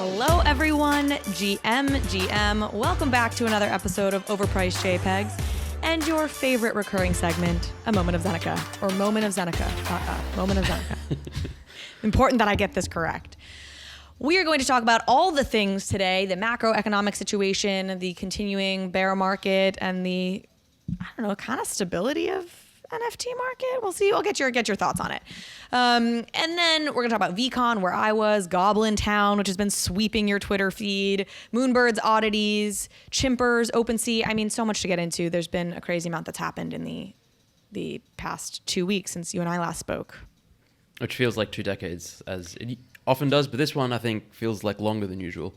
Hello, everyone. GM. Welcome back to another episode of Overpriced JPEGs and your favorite recurring segment, A Moment of Zeneca, or Moment of Zeneca. Moment of Zeneca. Important that I get this correct. We are going to talk about all the things today, the macroeconomic situation, the continuing bear market, and the, kind of stability of NFT market. We'll see. I'll get your thoughts on it. And then we're going to talk about VeeCon, where I was, Goblintown, which has been sweeping your Twitter feed, Moonbird's Oddities, Chimpers, OpenSea. I mean, so much to get into. There's been a crazy amount that's happened in the past 2 weeks since you and I last spoke. Which feels like 2 decades, as it often does. But this one, I think, feels like longer than usual.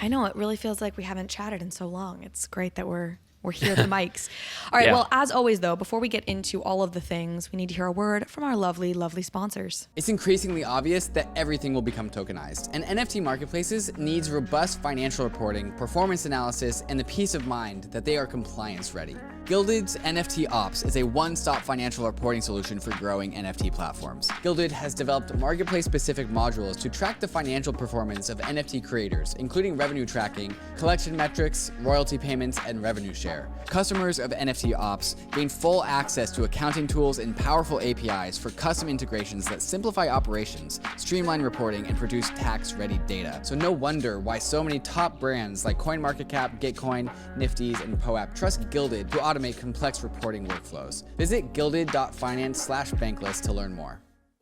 I know. It really feels like we haven't chatted in so long. It's great that we're here at the mics. All right. Yeah. Well, as always, though, before we get into all of the things, we need to hear a word from our lovely, lovely sponsors. It's increasingly obvious that everything will become tokenized, and NFT marketplaces needs robust financial reporting, performance analysis, and the peace of mind that they are compliance ready. GILDED's NFT Ops is a one-stop financial reporting solution for growing NFT platforms. GILDED has developed marketplace-specific modules to track the financial performance of NFT creators, including revenue tracking, collection metrics, royalty payments, and revenue share. Customers of NFT Ops gain full access to accounting tools and powerful APIs for custom integrations that simplify operations, streamline reporting, and produce tax-ready data. So no wonder why so many top brands like CoinMarketCap, Gitcoin, Nifty's, and POAP trust GILDED to automate complex reporting workflows. Visit gilded.finance/bankless to learn more.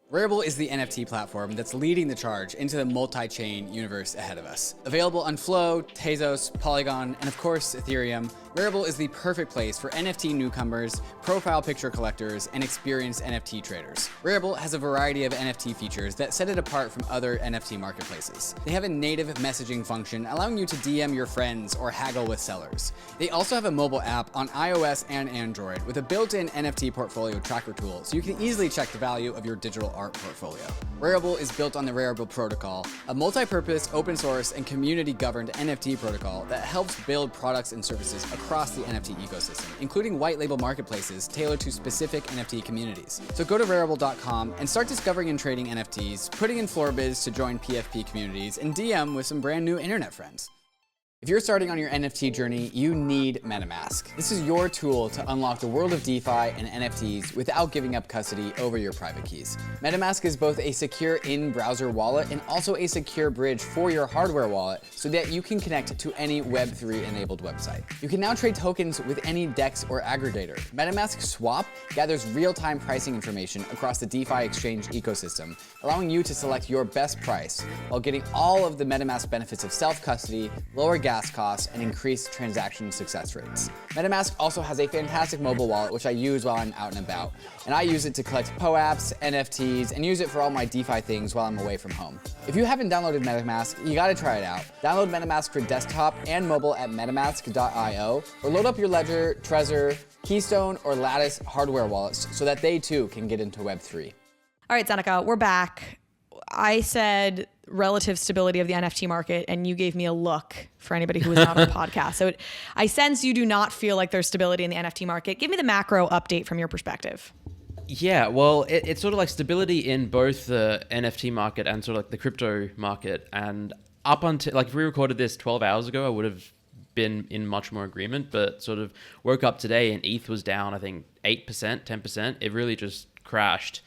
RARIBLE is the NFT platform that's leading the charge into the multi-chain universe ahead of us. Available on Flow, Tezos, Polygon, and of course, Ethereum, RARIBLE is the perfect place for NFT newcomers, profile picture collectors, and experienced NFT traders. RARIBLE has a variety of NFT features that set it apart from other NFT marketplaces. They have a native messaging function allowing you to DM your friends or haggle with sellers. They also have a mobile app on iOS and Android with a built-in NFT portfolio tracker tool, so you can easily check the value of your digital art portfolio. RARIBLE is built on the RARIBLE protocol, a multi-purpose, open source, and community-governed NFT protocol that helps build products and services across the NFT ecosystem, including white label marketplaces tailored to specific NFT communities. So go to rarible.com and start discovering and trading NFTs, putting in floor bids to join PFP communities, and DM with some brand new internet friends. If you're starting on your NFT journey, you need MetaMask. This is your tool to unlock the world of DeFi and NFTs without giving up custody over your private keys. MetaMask is both a secure in-browser wallet and also a secure bridge for your hardware wallet so that you can connect to any Web3-enabled website. You can now trade tokens with any DEX or aggregator. MetaMask Swap gathers real-time pricing information across the DeFi exchange ecosystem, allowing you to select your best price while getting all of the MetaMask benefits of self-custody, lower gas costs, and increased transaction success rates. MetaMask also has a fantastic mobile wallet, which I use while I'm out and about. And I use it to collect POAPs, NFTs, and use it for all my DeFi things while I'm away from home. If you haven't downloaded MetaMask, you gotta try it out. Download MetaMask for desktop and mobile at metamask.io, or load up your Ledger, Trezor, Keystone, or Lattice hardware wallets so that they too can get into Web3. All right, Zeneca, we're back. I said relative stability of the NFT market, and you gave me a look for anybody who was not on the podcast. So I sense you do not feel like there's stability in the NFT market. Give me the macro update from your perspective. Yeah, well, it's sort of like stability in both the NFT market and sort of like the crypto market. And up until, like, if we recorded this 12 hours ago, I would have been in much more agreement, but sort of woke up today and ETH was down, I think, 8%, 10%. It really just crashed.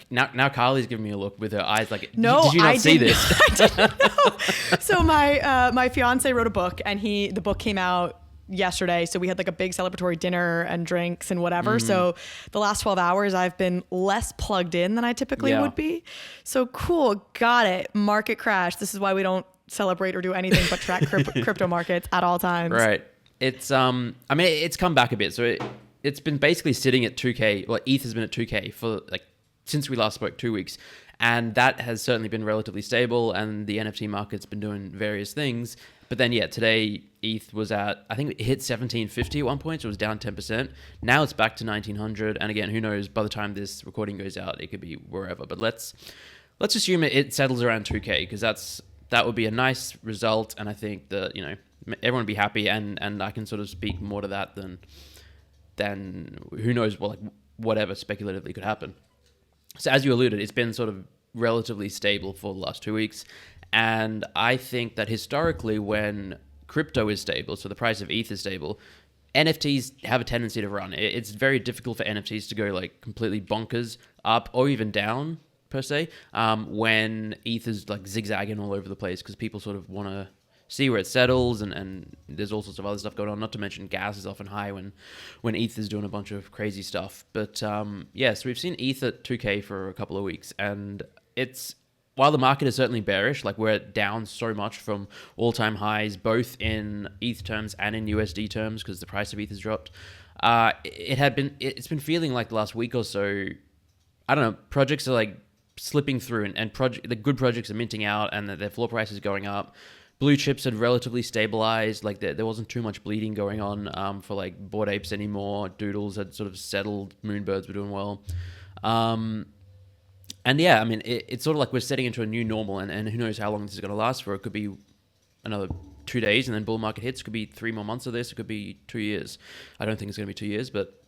Now Carly's giving me a look with her eyes like, no, did you not see this? I didn't know. So my fiance wrote a book, and the book came out yesterday. So we had like a big celebratory dinner and drinks and whatever. So the last 12 hours I've been less plugged in than I typically would be. So cool. Got it. Market crash. This is why we don't celebrate or do anything but track crypto markets at all times. Right. It's it's come back a bit. So it's been basically sitting at 2K. Well, ETH has been at 2K for like since we last spoke 2 weeks. And that has certainly been relatively stable, and the NFT market's been doing various things. But then, today ETH was at, I think it hit 1750 at one point, so it was down 10%. Now it's back to 1900. And again, who knows, by the time this recording goes out, it could be wherever. But let's assume it settles around 2K, because that would be a nice result. And I think that, everyone would be happy, and I can sort of speak more to that than who knows, whatever speculatively could happen. So as you alluded, it's been sort of relatively stable for the last 2 weeks. And I think that historically, when crypto is stable, so the price of ETH is stable, NFTs have a tendency to run. It's very difficult for NFTs to go like completely bonkers up or even down per se, when ETH is like zigzagging all over the place, because people sort of want to see where it settles, and there's all sorts of other stuff going on. Not to mention gas is often high when ETH is doing a bunch of crazy stuff. But so we've seen ETH at 2K for a couple of weeks, and while the market is certainly bearish, like we're down so much from all-time highs, both in ETH terms and in USD terms, because the price of ETH has dropped. It's been feeling like the last week or so, I don't know, projects are like slipping through, and the good projects are minting out, and their floor price is going up. Blue chips had relatively stabilized, like there wasn't too much bleeding going on for like Bored Apes anymore. Doodles had sort of settled. Moonbirds were doing well. And yeah, I mean, it's sort of like we're setting into a new normal, and who knows how long this is going to last for. It could be another 2 days, and then bull market hits. It could be 3 more months of this. It could be 2 years. I don't think it's going to be 2 years, but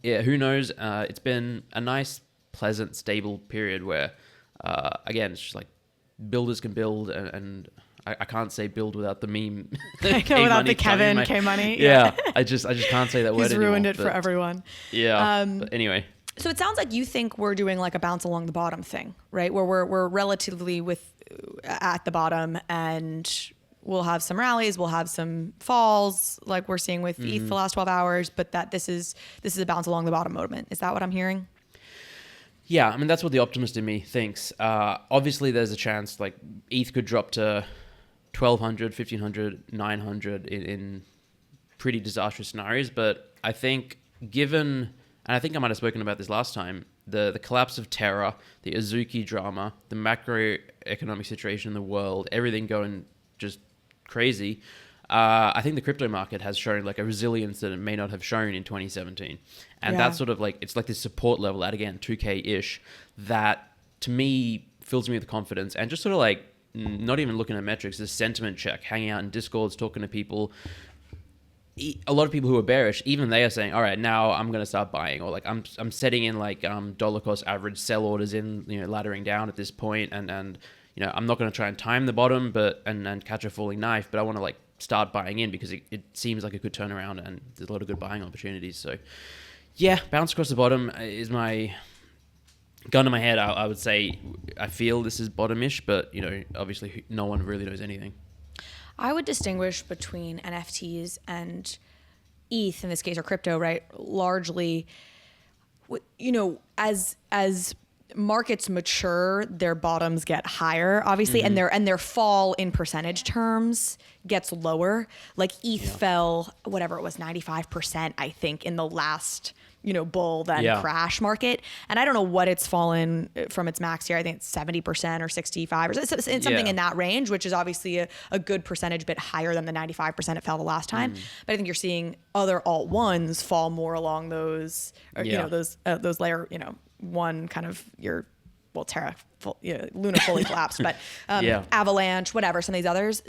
yeah, who knows? It's been a nice, pleasant, stable period where, again, it's just like builders can build, and I can't say build without the meme. Without the Kevin K money. Yeah, I just can't say that word anymore. He's ruined it for everyone. Yeah, but anyway. So it sounds like you think we're doing like a bounce along the bottom thing, right? Where we're relatively at the bottom, and we'll have some rallies, we'll have some falls, like we're seeing with ETH the last 12 hours, but that this is a bounce along the bottom moment. Is that what I'm hearing? Yeah, I mean, that's what the optimist in me thinks. Obviously, there's a chance like ETH could drop to 1,200, 1,500, 900 in pretty disastrous scenarios, but I think given... And I think I might have spoken about this last time, the collapse of Terra, the Azuki drama, the macroeconomic situation in the world, everything going just crazy. I think the crypto market has shown like a resilience that it may not have shown in 2017. And that's sort of like, it's like this support level at, again, 2K-ish, that to me fills me with confidence, and just sort of like, not even looking at metrics, this sentiment check, hanging out in Discords, talking to people. A lot of people who are bearish, even they are saying, all right, now I'm going to start buying, or like I'm setting in like dollar cost average sell orders in, laddering down at this point, and I'm not going to try and time the bottom, but and catch a falling knife, but I want to like start buying in because it seems like a good turnaround, and there's a lot of good buying opportunities. So yeah, bounce across the bottom is my gun to my head. I would say I feel this is bottomish, but obviously no one really knows anything. I would distinguish between NFTs and ETH, in this case, or crypto, right? Largely, as markets mature, their bottoms get higher, obviously, and their fall in percentage terms gets lower. Like ETH fell, whatever it was, 95%, I think, in the last bull then crash market. And I don't know what it's fallen from its max here. I think it's 70% or 65 or something in that range, which is obviously a good percentage bit higher than the 95% it fell the last time. But I think you're seeing other alt ones fall more along those, or, those layer, one kind of Terra, Luna fully collapsed, but Avalanche, whatever, some of these others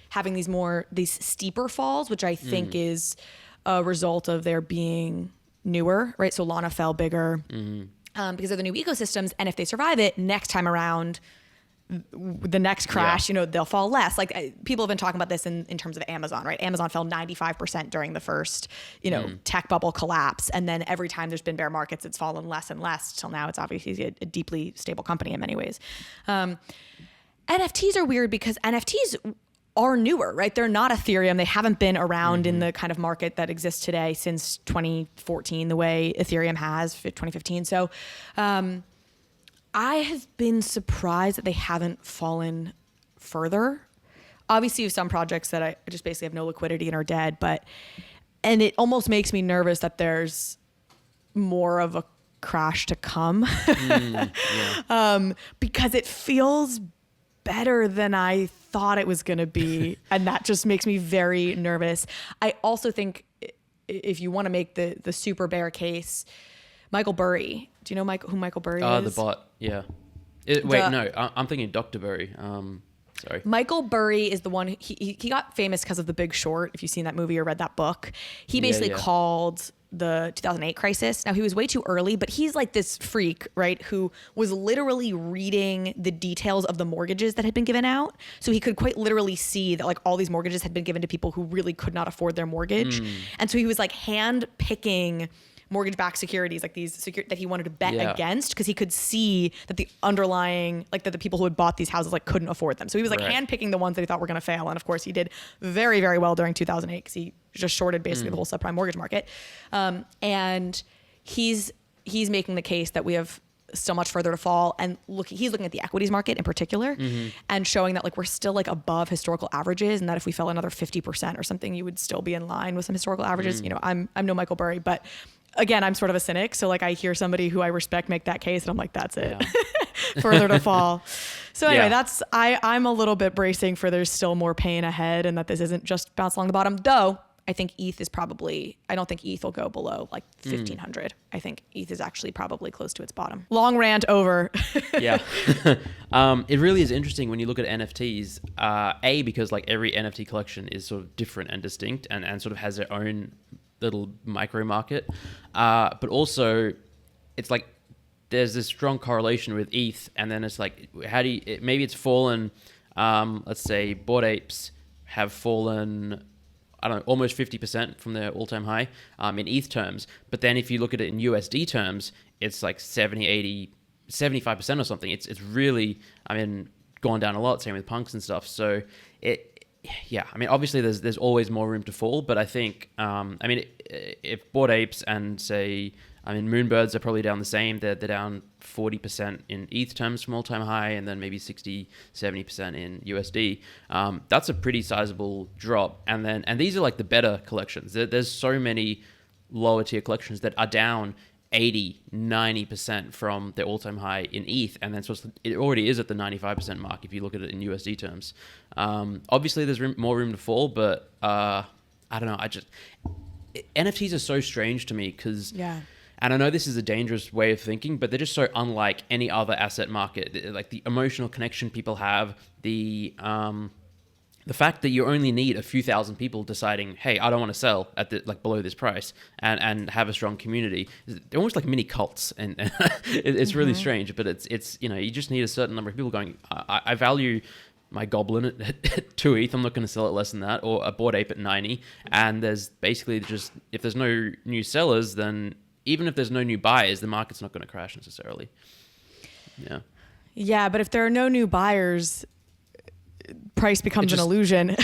having these steeper falls, which I think is a result of their being newer, right? So Lana fell bigger because of the new ecosystems, and if they survive it next time around, the next crash, they'll fall less. Like people have been talking about this in terms of Amazon, right? Amazon fell 95% during the first, tech bubble collapse, and then every time there's been bear markets, it's fallen less and less till now. It's obviously a deeply stable company in many ways. NFTs are weird because NFTs are newer, right? They're not Ethereum. They haven't been around in the kind of market that exists today since 2014, the way Ethereum has, 2015. So I have been surprised that they haven't fallen further. Obviously, you have some projects that I just basically have no liquidity and are dead, and it almost makes me nervous that there's more of a crash to come because it feels better than I thought it was going to be. And that just makes me very nervous. I also think if you want to make the super bear case, Michael Burry, do you know who Michael Burry is? The bot. Yeah. I'm thinking Dr. Burry. Sorry. Michael Burry is the one, he got famous because of The Big Short. If you've seen that movie or read that book, he basically called the 2008 crisis. Now, he was way too early, but he's like this freak, right, who was literally reading the details of the mortgages that had been given out. So he could quite literally see that like all these mortgages had been given to people who really could not afford their mortgage. And so he was like hand picking mortgage-backed securities, like these that he wanted to bet against, because he could see that the underlying, like that the people who had bought these houses like couldn't afford them. So he was like hand-picking the ones that he thought were going to fail. And of course he did very, very well during 2008 because he just shorted basically the whole subprime mortgage market. And he's making the case that we have still much further to fall, and he's looking at the equities market in particular and showing that like we're still like above historical averages, and that if we fell another 50% or something, you would still be in line with some historical averages. You know, I'm no Michael Burry, but again, I'm sort of a cynic. So like I hear somebody who I respect make that case and I'm like, that's it. Further to fall. So anyway, I'm a little bit bracing for there's still more pain ahead, and that this isn't just bounce along the bottom, though. I think ETH is probably, I don't think ETH will go below like 1,500. I think ETH is actually probably close to its bottom. Long rant over. It really is interesting when you look at NFTs, because like every NFT collection is sort of different and distinct and sort of has their own little micro market. But also it's like, there's this strong correlation with ETH, and then it's like, maybe it's fallen, let's say Bored Apes have fallen, I don't know, almost 50% from their all-time high in ETH terms. But then if you look at it in USD terms, it's like 70, 80, 75% or something. It's really, I mean, gone down a lot, same with punks and stuff. So I mean, obviously there's always more room to fall, but I think, if Bored Apes and say, Moonbirds are probably down the same. They're down 40% in ETH terms from all-time high, and then maybe 60, 70% in USD. That's a pretty sizable drop. And these are like the better collections. There's so many lower tier collections that are down 80, 90% from their all-time high in ETH, and then so it already is at the 95% mark if you look at it in USD terms. Obviously, there's more room to fall, but I don't know. NFTs are so strange to me because, and I know this is a dangerous way of thinking, but they're just so unlike any other asset market. Like the emotional connection people have, the fact that you only need a few thousand people deciding, hey, I don't want to sell at below this price, and have a strong community. They're almost like mini cults, and it's really strange. But it's you just need a certain number of people going, I value my Goblin at 2 ETH. I'm not going to sell it less than that, or a Bored Ape at 90. And there's basically just, if there's no new sellers, then even if there's no new buyers, the market's not going to crash necessarily. Yeah, but if there are no new buyers, price becomes an illusion.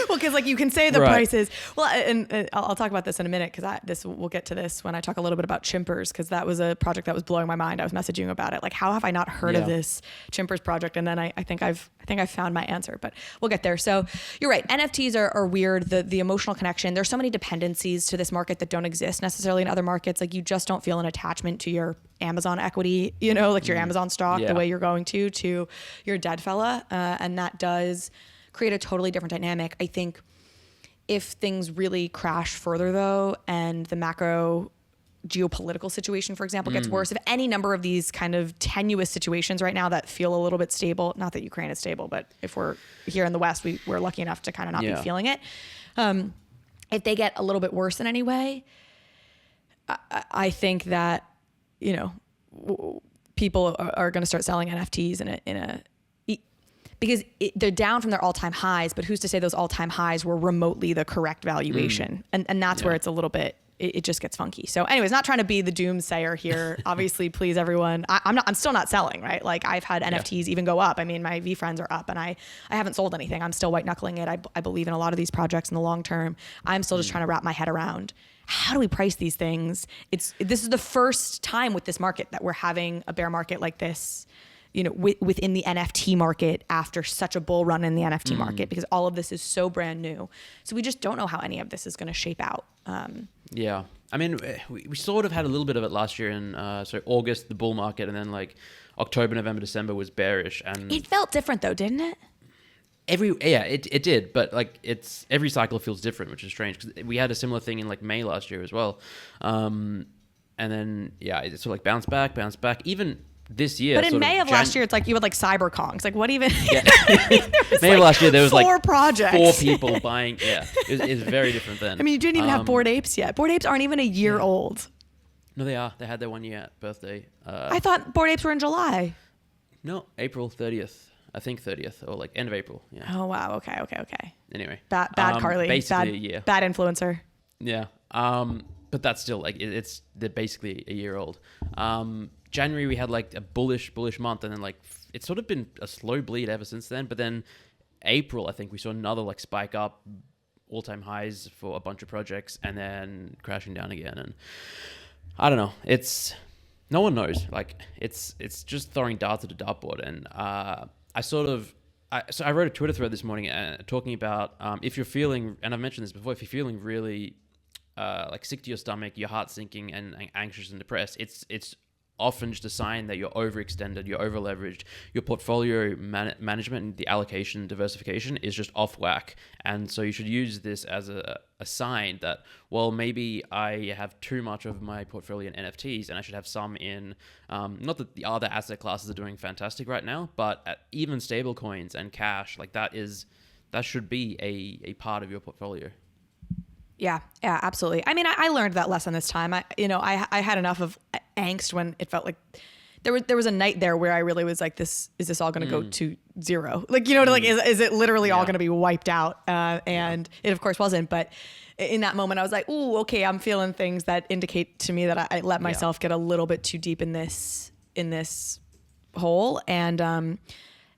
Well, because like you can say the prices. Well, and I'll talk about this in a minute, because we'll get to this when I talk a little bit about Chimpers, because that was a project that was blowing my mind. I was messaging about it, like, how have I not heard of this Chimpers project? And then I think I've found my answer, but we'll get there. So you're right. NFTs are weird. The emotional connection. There's so many dependencies to this market that don't exist necessarily in other markets. Like you just don't feel an attachment to your Amazon equity, like your Amazon stock, the way you're going to your dead fella. And that does create a totally different dynamic. I think if things really crash further though, and the macro geopolitical situation, for example, gets worse, if any number of these kind of tenuous situations right now that feel a little bit stable, not that Ukraine is stable, but if we're here in the West, we're lucky enough to kind of not be feeling it. If they get a little bit worse in any way, I think that, people are going to start selling NFTs because they're down from their all-time highs, but who's to say those all-time highs were remotely the correct valuation? And that's where it's a little bit, it just gets funky. So anyways, not trying to be the doomsayer here. Obviously, please everyone. I'm still not selling, right? Like I've had NFTs even go up. I mean, my V friends are up, and I haven't sold anything. I'm still white knuckling it. I believe in a lot of these projects in the long term. I'm still just trying to wrap my head around, how do we price these things? This is the first time with this market that we're having a bear market like this, within the NFT market after such a bull run in the NFT market, because all of this is so brand new. So we just don't know how any of this is going to shape out. I mean, we sort of had a little bit of it last year in August, the bull market, and then like October, November, December was bearish, and it felt different though, didn't it? It did, but like every cycle feels different, which is strange because we had a similar thing in like May last year as well, and then it sort of like bounce back. Even this year. But in May of last year, it's like you had like CyberCon. It's like, what even? Yeah. May like of last year, there was like 4 projects. 4 people buying. Yeah, it's very different then. I mean, you didn't even have Bored Apes yet. Bored Apes aren't even a year old. No, they are. They had their 1 year birthday. I thought Bored Apes were in July. No, April 30th. I think 30th or like end of April. Yeah. Oh, wow. Okay. Anyway. Bad Carly. Basically a year. Bad influencer. Yeah. But that's still like, they're basically a year old. January, we had like a bullish month. And then like, it's sort of been a slow bleed ever since then. But then April, I think we saw another like spike up, all-time highs for a bunch of projects and then crashing down again. And I don't know. No one knows. Like it's just throwing darts at a dartboard. And I wrote a Twitter thread this morning talking about if you're feeling, and I've mentioned this before, if you're feeling really like sick to your stomach, your heart sinking and anxious and depressed, it's often just a sign that you're overextended, you're overleveraged, your portfolio management and the allocation diversification is just off whack. And so you should use this as a sign that, well, maybe I have too much of my portfolio in NFTs and I should have some in, not that the other asset classes are doing fantastic right now, but even stable coins and cash, like that should be a part of your portfolio. Yeah, absolutely. I mean, I learned that lesson this time. I had enough of angst when it felt like there was a night there where I really was like, is this all going to go to zero? Like, like, is it literally all going to be wiped out? And it of course wasn't. But in that moment, I was like, ooh, okay, I'm feeling things that indicate to me that I let myself get a little bit too deep in this hole. And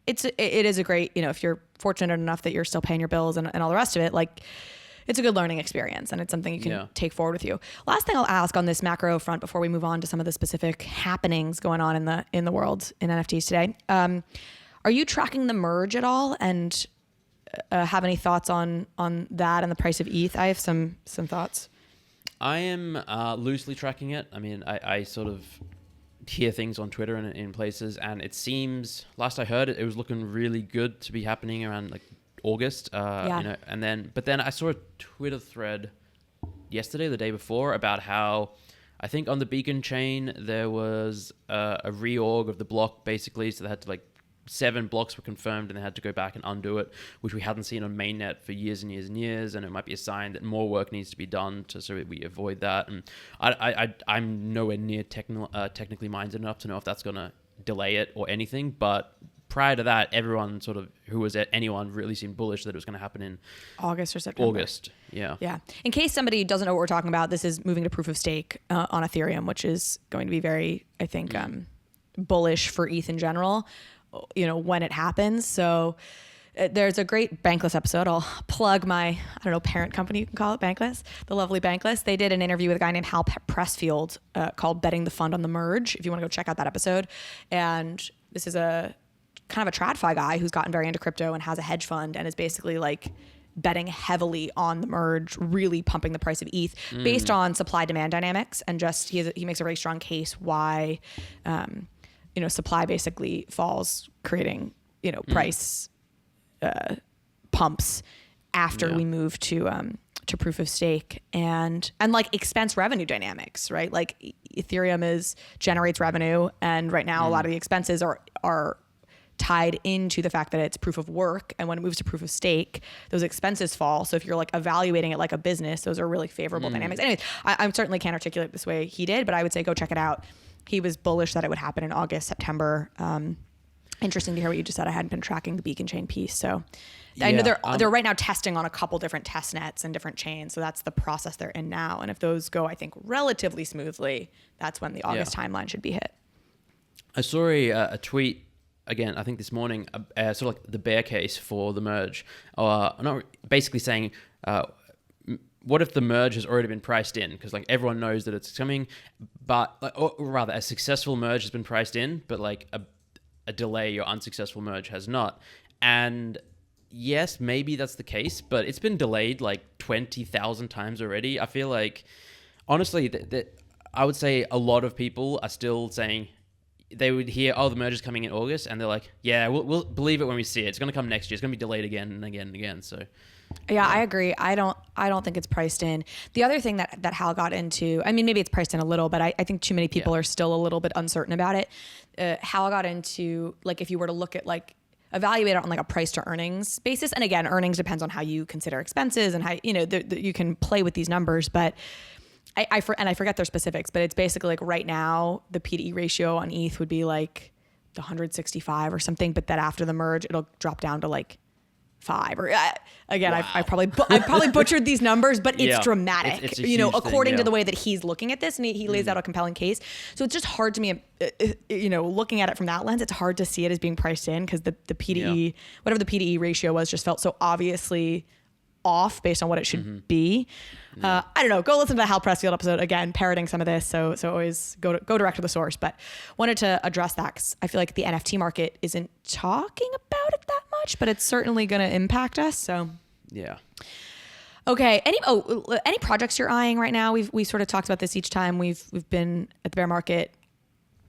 it is a great, if you're fortunate enough that you're still paying your bills and all the rest of it, like, it's a good learning experience and it's something you can take forward with you. Last thing I'll ask on this macro front before we move on to some of the specific happenings going on in the world in NFTs today. Are you tracking the merge at all and have any thoughts on that and the price of ETH? I have some thoughts. I am loosely tracking it. I mean, I sort of hear things on Twitter and in places, and it seems, last I heard, it was looking really good to be happening around like August, and then I saw a Twitter thread yesterday, the day before, about how I think on the Beacon chain there was a reorg of the block basically, so they had to like 7 blocks were confirmed and they had to go back and undo it, which we hadn't seen on mainnet for years and years and years, and it might be a sign that more work needs to be done so that we avoid that. And I'm nowhere near technically minded enough to know if that's going to delay it or anything, but prior to that, everyone sort of who was at anyone really seemed bullish that it was going to happen in August or September. Yeah. In case somebody doesn't know what we're talking about, this is moving to proof of stake on Ethereum, which is going to be very, I think, bullish for ETH in general, when it happens. So there's a great Bankless episode. I'll plug my, parent company, you can call it, Bankless, the lovely Bankless. They did an interview with a guy named Hal Pressfield called Betting the Fund on the Merge, if you want to go check out that episode. And this is a kind of a TradFi guy who's gotten very into crypto and has a hedge fund and is basically like betting heavily on the merge, really pumping the price of ETH based on supply demand dynamics. And just, he makes a very strong case why, supply basically falls, creating, price pumps after we move to proof of stake and like expense revenue dynamics, right? Like Ethereum generates revenue, and right now a lot of the expenses are tied into the fact that it's proof of work, and when it moves to proof of stake, those expenses fall. So if you're like evaluating it like a business, those are really favorable dynamics. Anyways, I certainly can't articulate it this way he did, but I would say go check it out. He was bullish that it would happen in August, September. Interesting to hear what you just said. I hadn't been tracking the Beacon chain piece, so I know they're right now testing on a couple different test nets and different chains. So that's the process they're in now. And if those go, I think, relatively smoothly, that's when the August timeline should be hit. I saw a tweet again, I think this morning, sort of like the bear case for the merge, not basically saying, what if the merge has already been priced in? Because like everyone knows that it's coming, but or rather, a successful merge has been priced in, but like a delay or unsuccessful merge has not. And yes, maybe that's the case, but it's been delayed like 20,000 times already. I feel like, honestly, that I would say a lot of people are still saying, they would hear, oh, the merge is coming in August, and they're like, yeah, we'll believe it when we see it. It's going to come next year. It's going to be delayed again and again and again. So, yeah, I agree. I don't think it's priced in. The other thing that Hal got into, I mean, maybe it's priced in a little, but I think too many people are still a little bit uncertain about it. Hal got into, like, if you were to look at, like, evaluate it on like a price to earnings basis. And again, earnings depends on how you consider expenses and how, you know, you can play with these numbers, but I forget their specifics, but it's basically like right now the P/E ratio on ETH would be like the 165 or something, but that after the merge, it'll drop down to like 5 or again, wow. I probably butchered these numbers, but it's dramatic, it's you know, according thing, to the way that he's looking at this, and he lays out a compelling case. So it's just hard to me, you know, looking at it from that lens, it's hard to see it as being priced in because the P/E, whatever the P/E ratio was, just felt so obviously off based on what it should be. I don't know. Go listen to the Hal Pressfield episode again, parroting some of this. So always go direct to the source. But wanted to address that because I feel like the NFT market isn't talking about it that much, but it's certainly going to impact us. So yeah. Okay. Any projects you're eyeing right now? We sort of talked about this each time we've been at the bear market.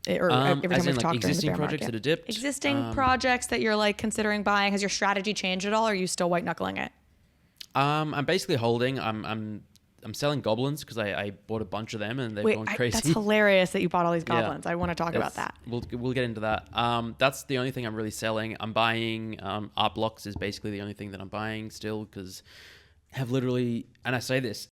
Or every time we've talked during the bear projects market. that are dipped. Existing projects that you're like considering buying. Has your strategy changed at all? Or are you still white knuckling it? I'm basically holding. I'm selling goblins because I bought a bunch of them and they've gone crazy. That's hilarious that you bought all these goblins. I want to talk about that. We'll get into that. That's the only thing I'm really selling. I'm buying art blocks is basically the only thing that I'm buying still because I have literally, and I say this,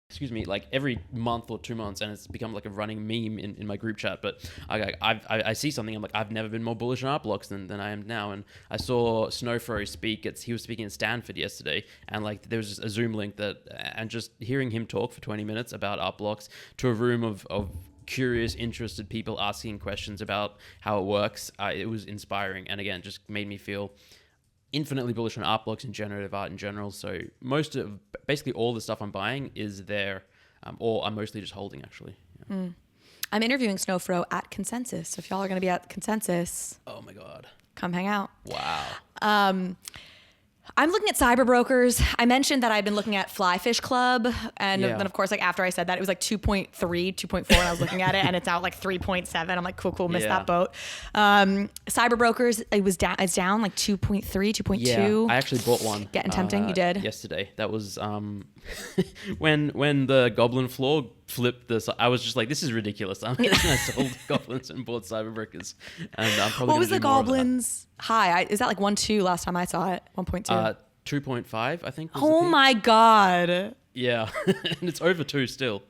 excuse me, like every month or 2 months, and it's become like a running meme in my group chat. But I see something, I'm like, I've never been more bullish on art blocks than I am now. And I saw Snowfro speak. He was speaking at Stanford yesterday, and like there was just a Zoom link and just hearing him talk for 20 minutes about art blocks to a room of curious, interested people asking questions about how it works. It was inspiring, and again, just made me feel infinitely bullish on art blocks and generative art in general. So basically all the stuff I'm buying is there, or I'm mostly just holding actually. Yeah. I'm interviewing Snowfro at Consensus. So if y'all are going to be at Consensus, oh my God, come hang out. Wow. I'm looking at cyber brokers. I mentioned that I've been looking at Flyfish Club. And then of course, like after I said that, it was like 2.3, 2.4 when I was looking at it, and it's now like 3.7. I'm like, cool, missed that boat. Cyber brokers, it's down like 2.3, 2.2. Yeah, I actually bought one. Getting tempting, you did? Yesterday. That was when the goblin floor flipped this. I was just like, this is ridiculous. I sold goblins and bought cyber brokers. And I'm probably what was the goblins high? Is that like 1.2 last time I saw it? 1.2? 2.5, I think. Oh my God. Yeah. And it's over 2 still.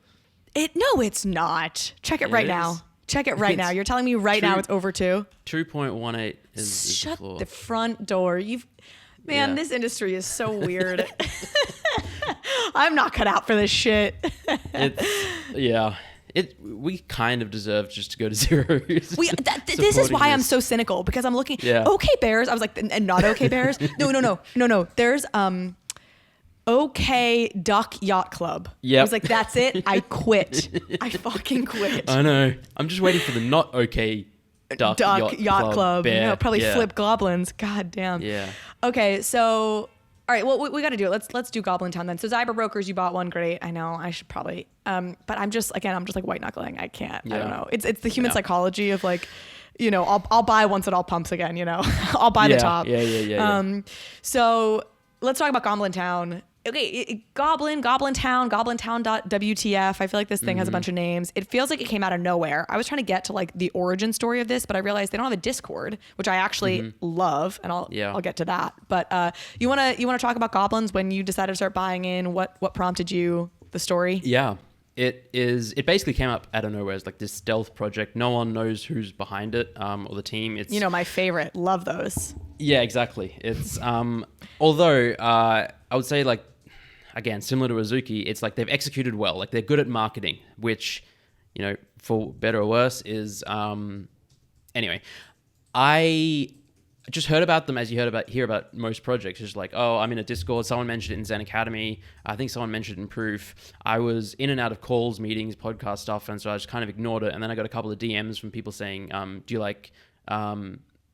No, it's not. Check it right now. Check it right now. You're telling me now it's over 2? 2.18 is Shut the floor. the front door. This industry is so weird. I'm not cut out for this shit. We kind of deserve just to go to zero. This is why I'm so cynical, because I'm looking. Okay Bears. I was like, and not Okay Bears. No. There's Okay Duck Yacht Club. I was like, that's it. I quit. I fucking quit. I know. I'm just waiting for the not okay Duck Yacht Club. Bear. Probably flip goblins. God damn. Yeah. Okay, so all right, well, we got to do it. Let's do Goblintown then. So Cyber Brokers, you bought one, great. I know I should probably, but I'm just like white knuckling. I can't. I don't know. It's the human psychology of like, you know, I'll buy once it all pumps again. You know, I'll buy the top. Yeah. So let's talk about Goblintown. Okay, Goblintown, Goblintown.wtf. I feel like this thing has a bunch of names. It feels like it came out of nowhere. I was trying to get to like the origin story of this, but I realized they don't have a Discord, which I actually love, and I'll get to that. But you wanna talk about goblins when you decided to start buying in? What prompted you? The story? Yeah. It basically came up out of nowhere. It's like this stealth project. No one knows who's behind it, or the team. It's my favorite. Love those. Yeah, exactly. It's although I would say, like, again, similar to Azuki, it's like they've executed well. Like they're good at marketing, which, you know, for better or worse is anyway. I just heard about them as you hear about most projects. It's like, oh, I'm in a Discord. Someone mentioned it in Zen Academy. I think someone mentioned it in Proof. I was in and out of calls, meetings, podcast stuff, and so I just kind of ignored it. And then I got a couple of DMs from people saying, do you like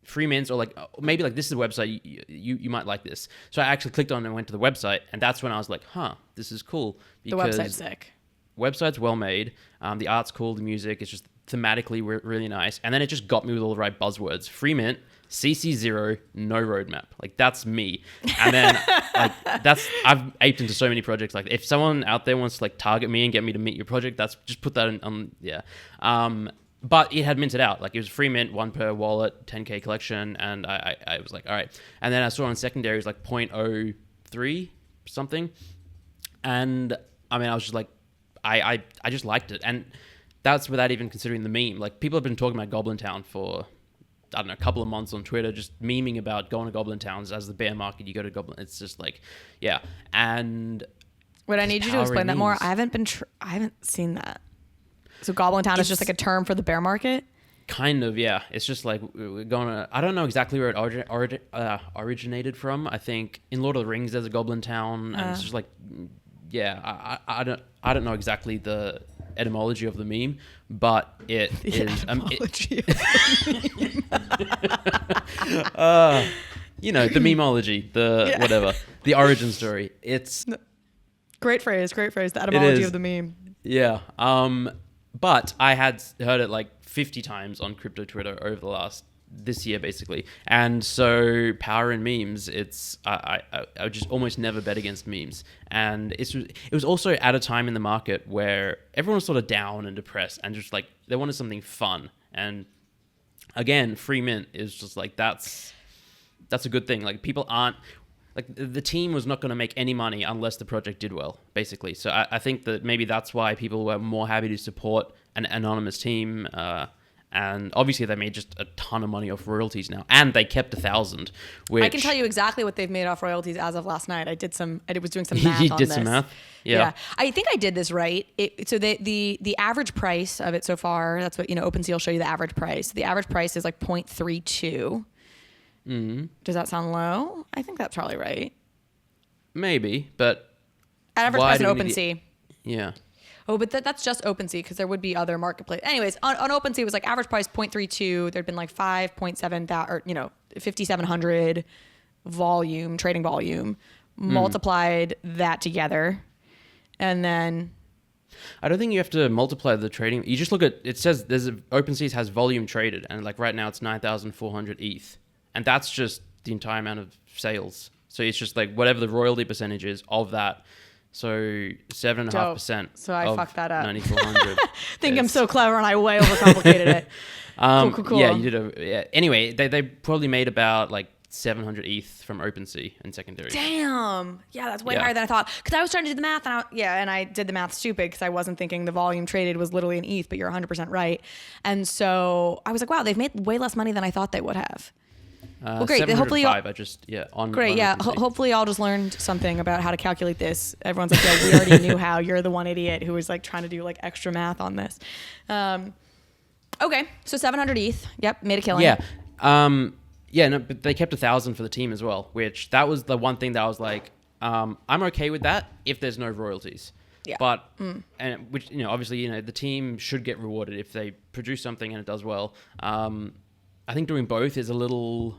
free mints, or like maybe like this is a website you might like this. So I actually clicked on and went to the website, and that's when I was like, this is cool. Because the website's sick. Website's well made. The art's cool. The music, it's just thematically really nice. And then it just got me with all the right buzzwords. Free mint, CC0, no roadmap. Like, that's me. And then like I've aped into so many projects. Like, if someone out there wants to like target me and get me to mint your project, that's just put that in, yeah. But it had minted out. Like, it was free mint, 1 per wallet, 10K collection. And I was like, all right. And then I saw on secondary, it was like 0.03 something. And I mean, I was just like, I just liked it. And that's without even considering the meme. Like, people have been talking about Goblintown for, I don't know, a couple of months on Twitter, just memeing about going to Goblintowns as the bear market. You go to Goblin. It's just like, yeah. And wait, I need you to explain that more. I haven't seen that. So Goblintown is just like a term for the bear market? Kind of, yeah. It's just like we're going to, I don't know exactly where it originated from. I think in Lord of the Rings there's a Goblintown, and it's just like, yeah, I don't know exactly the etymology of the meme, but it is etymology of the meme. You know, the memeology, whatever, the origin story. It's great phrase, the etymology of the meme. Yeah. But I had heard it like 50 times on crypto Twitter over this year basically. And so power in memes, it's I would just almost never bet against memes. And it was also at a time in the market where everyone was sort of down and depressed and just like they wanted something fun. And again, free mint is just like that's a good thing. Like, people aren't like, the team was not going to make any money unless the project did well, basically. So I think that maybe that's why people were more happy to support an anonymous team. And obviously they made just a ton of money off royalties now. And they kept 1,000, which... I can tell you exactly what they've made off royalties as of last night. I was doing some math on this. You did some math? Yeah. I think I did this right. So the average price of it so far, that's what, OpenSea will show you the average price. The average price is like 0.32. Mm-hmm. Does that sound low? I think that's probably right. Maybe, but average price on OpenSea. Yeah. Oh, but that's just OpenSea, because there would be other marketplace. Anyways, on OpenSea it was like average price 0.32. There'd been like 5.7 that, or 5,700 trading volume, multiplied that together, and then. I don't think you have to multiply the trading. You just look at, it says OpenSea has volume traded, and like right now it's 9,400 ETH. And that's just the entire amount of sales. So it's just like whatever the royalty percentage is of that. So 7.5%. So I fucked that up. 9,400. Think I'm so clever and I way overcomplicated it. Cool. Yeah, you did. Anyway, they probably made about like 700 ETH from OpenSea in secondary. Damn. Yeah, that's way higher than I thought. Because I was trying to do the math, and I did the math stupid because I wasn't thinking the volume traded was literally an ETH, but you're 100% right. And so I was like, wow, they've made way less money than I thought they would have. Well, great. Hopefully, Hopefully, y'all just learned something about how to calculate this. Everyone's like, "Yeah, we already knew how." You're the one idiot who was like trying to do like extra math on this. Okay, so 700 ETH. Yep, made a killing. Yeah. No, but they kept 1,000 for the team as well, which that was the one thing that I was like, I'm okay with that if there's no royalties. Yeah. But and which obviously the team should get rewarded if they produce something and it does well. I think doing both is a little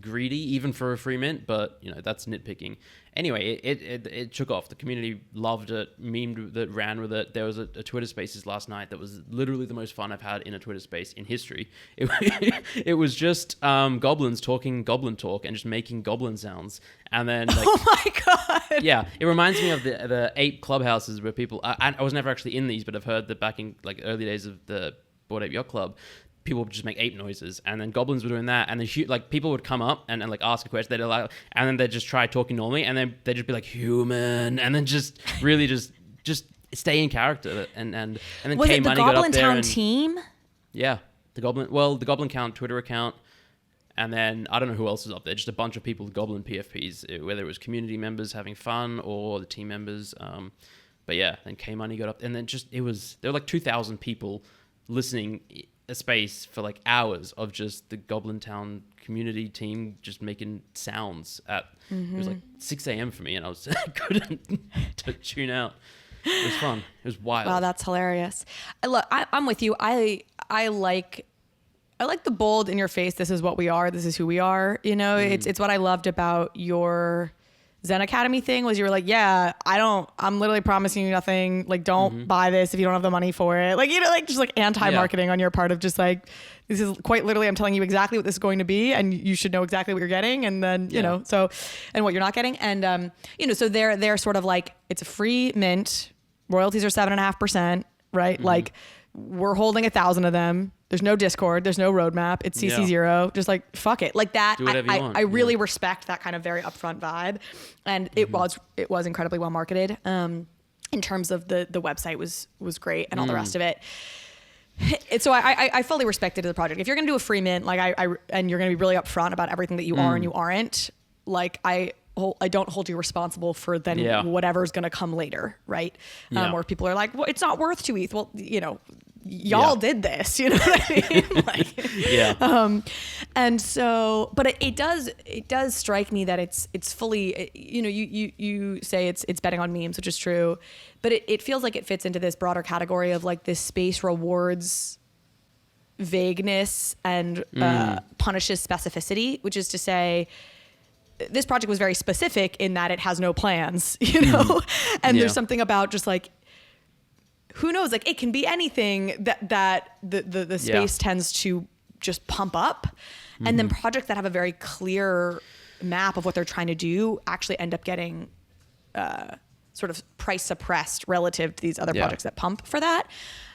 greedy, even for a free mint, but that's nitpicking. Anyway, it took off. The community loved it, memed that, ran with it. There was a Twitter Spaces last night that was literally the most fun I've had in a Twitter space in history. It was just goblins talking goblin talk and just making goblin sounds. And then, like, oh my god! Yeah, it reminds me of the ape clubhouses where people. I was never actually in these, but I've heard that back in like early days of the Bored Ape Yacht Club, people would just make ape noises, and then goblins were doing that, and then like people would come up and like ask a question, they'd like, and then they'd just try talking normally, and then they'd just be like human, and then just really just stay in character, and then was K it the Money got up there Goblintown and, team? Yeah, the Goblin Count Twitter account, and then I don't know who else was up there, just a bunch of people with Goblin PFPs, whether it was community members having fun or the team members, but yeah, then K Money got up, and then there were like 2,000 people listening a space for like hours of just the Goblintown community team just making sounds at it was like 6 a.m. for me, and I was couldn't to tune out. It was fun. It was wild. Wow, that's hilarious. Look, I'm with you. I like the bold in your face. This is what we are. This is who we are. It's what I loved about your Zen Academy thing was you were like, yeah, I'm literally promising you nothing. Like, don't buy this if you don't have the money for it. Like, like just like anti-marketing on your part of just like, this is quite literally, I'm telling you exactly what this is going to be and you should know exactly what you're getting. And then, you know, and what you're not getting. And, so they're sort of like, it's a free mint. Royalties are 7.5%, right? Like we're holding 1,000 of them. There's no Discord. There's no roadmap. It's CC0. Just like, fuck it. Like that. Do whatever you want. I really respect that kind of very upfront vibe. And it was incredibly well marketed. In terms of the website was great and all the rest of it. So I fully respected the project. If you're going to do a free mint, like and you're going to be really upfront about everything that you are and you aren't, like I don't hold you responsible for then whatever's going to come later, right? Or people are like, well, it's not worth 2 ETH. Well, y'all did this, you know what I mean? Like, and so, but it does strike me that it's fully, you say it's betting on memes, which is true, but it feels like it fits into this broader category of like this space rewards vagueness and punishes specificity, which is to say, this project was very specific in that it has no plans, and there's something about just like, who knows, like it can be anything that the space tends to just pump up. And then projects that have a very clear map of what they're trying to do actually end up getting sort of price suppressed relative to these other projects that pump for that.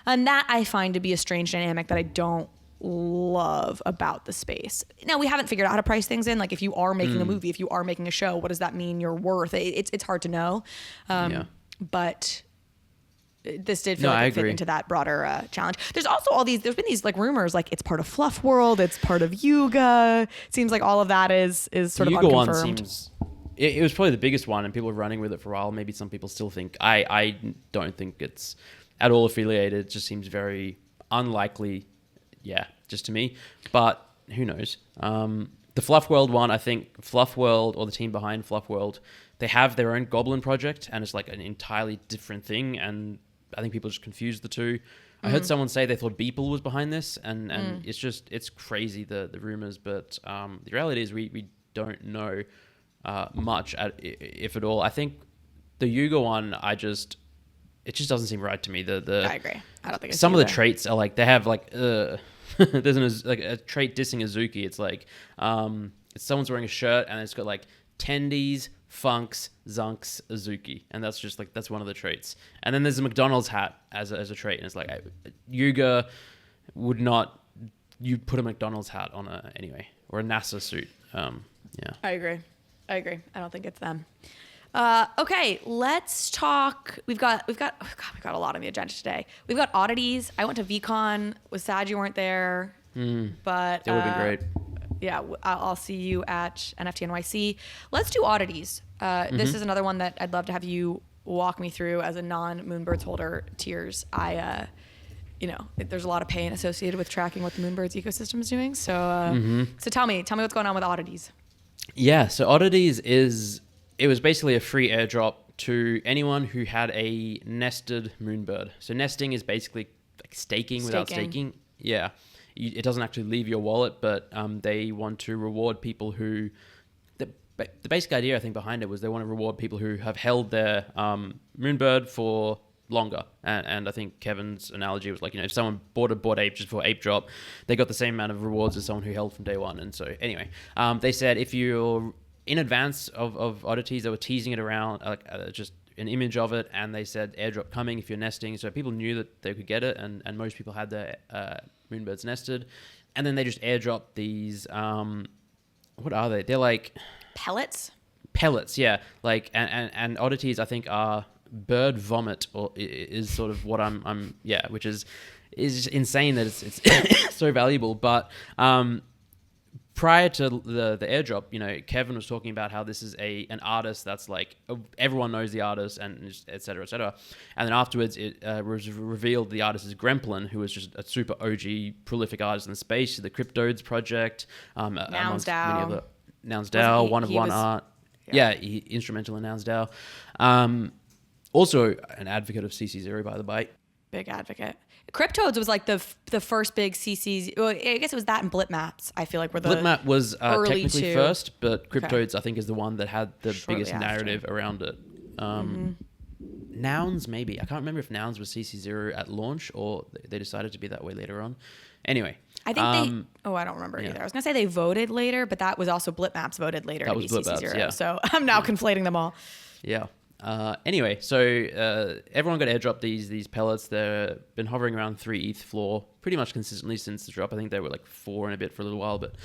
And that I find to be a strange dynamic that I don't love about the space. Now, we haven't figured out how to price things in. Like if you are making a movie, if you are making a show, what does that mean you're worth? It's hard to know. But this did feel like it fit into that broader challenge. There's also there's been these like rumors, like it's part of Fluff World, it's part of Yuga. It seems like all of that is sort of unconfirmed. One seems, it was probably the biggest one and people were running with it for a while. Maybe some people still think, I don't think it's at all affiliated. It just seems very unlikely. Yeah, just to me, but who knows? The Fluff World one, I think Fluff World or the team behind Fluff World, they have their own Goblin project and it's like an entirely different thing. And I think people just confuse the two. I heard someone say they thought Beeple was behind this and it's crazy, the rumors, but the reality is we don't know much, if at all. I think the Yuga one, it just doesn't seem right to me. I agree. I don't think it's some of the traits are like, they have like, there's like a trait dissing Azuki. It's like, it's someone's wearing a shirt and it's got like Tendies, Funks, Zunks, Azuki. And that's just like, that's one of the traits. And then there's a McDonald's hat as a trait. And it's like, Yuga would not, you put a McDonald's hat on anyway, or a NASA suit. I agree. I don't think it's them. Okay, let's talk. We've got a lot on the agenda today. We've got Oddities. I went to VeeCon. Was sad you weren't there, but that would have been great. Yeah, I'll see you at NFT NYC. Let's do Oddities. This is another one that I'd love to have you walk me through as a non-Moonbirds holder. Tears. There's a lot of pain associated with tracking what the Moonbirds ecosystem is doing. So, so tell me what's going on with Oddities. Yeah, so Oddities it was basically a free airdrop to anyone who had a nested Moonbird. So nesting is basically like staking without staking. Yeah. It doesn't actually leave your wallet, but they want to reward people who... The basic idea, I think, behind it was they want to reward people who have held their Moonbird for longer. And I think Kevin's analogy was like, if someone bought a Bored Ape just for Ape Drop, they got the same amount of rewards as someone who held from day one. And so anyway, they said if you're... in advance of Oddities, they were teasing it around, just an image of it, and they said airdrop coming if you're nesting. So people knew that they could get it, and most people had their Moonbirds nested. And then they just airdropped these, what are they? They're like... Pellets? Pellets, yeah. Like, and Oddities, I think, are bird vomit, or is sort of what I'm which is insane that it's so valuable. But... prior to the airdrop, Kevin was talking about how this is an artist that's like, everyone knows the artist and et cetera, et cetera. And then afterwards, it was revealed the artist is Gremplin, who was just a super OG prolific artist in the space, the Cryptodes project. Nounsdao. Nounsdao, one of one art. Yeah, instrumental in Nounsdao. Also an advocate of CC0, by the way. Big advocate. Cryptodes was like the first big CCs. Well, I guess it was that and Blipmaps. I feel like were the Blipmap was early technically two. first, but Cryptodes Okay. I think is the one that had the Shortly biggest after. narrative around it. Nouns maybe. I can't remember if Nouns was CC0 at launch or they decided to be that way later on. Anyway, I think I don't remember either. I was gonna say they voted later, but that was also Blipmaps voted later That to was be CC0. Blipmaps, yeah. So I'm now conflating them all. yeah. Anyway, so everyone got airdropped these pellets. They've been hovering around 3 ETH floor pretty much consistently since the drop. I think they were like 4 and a bit for a little while, but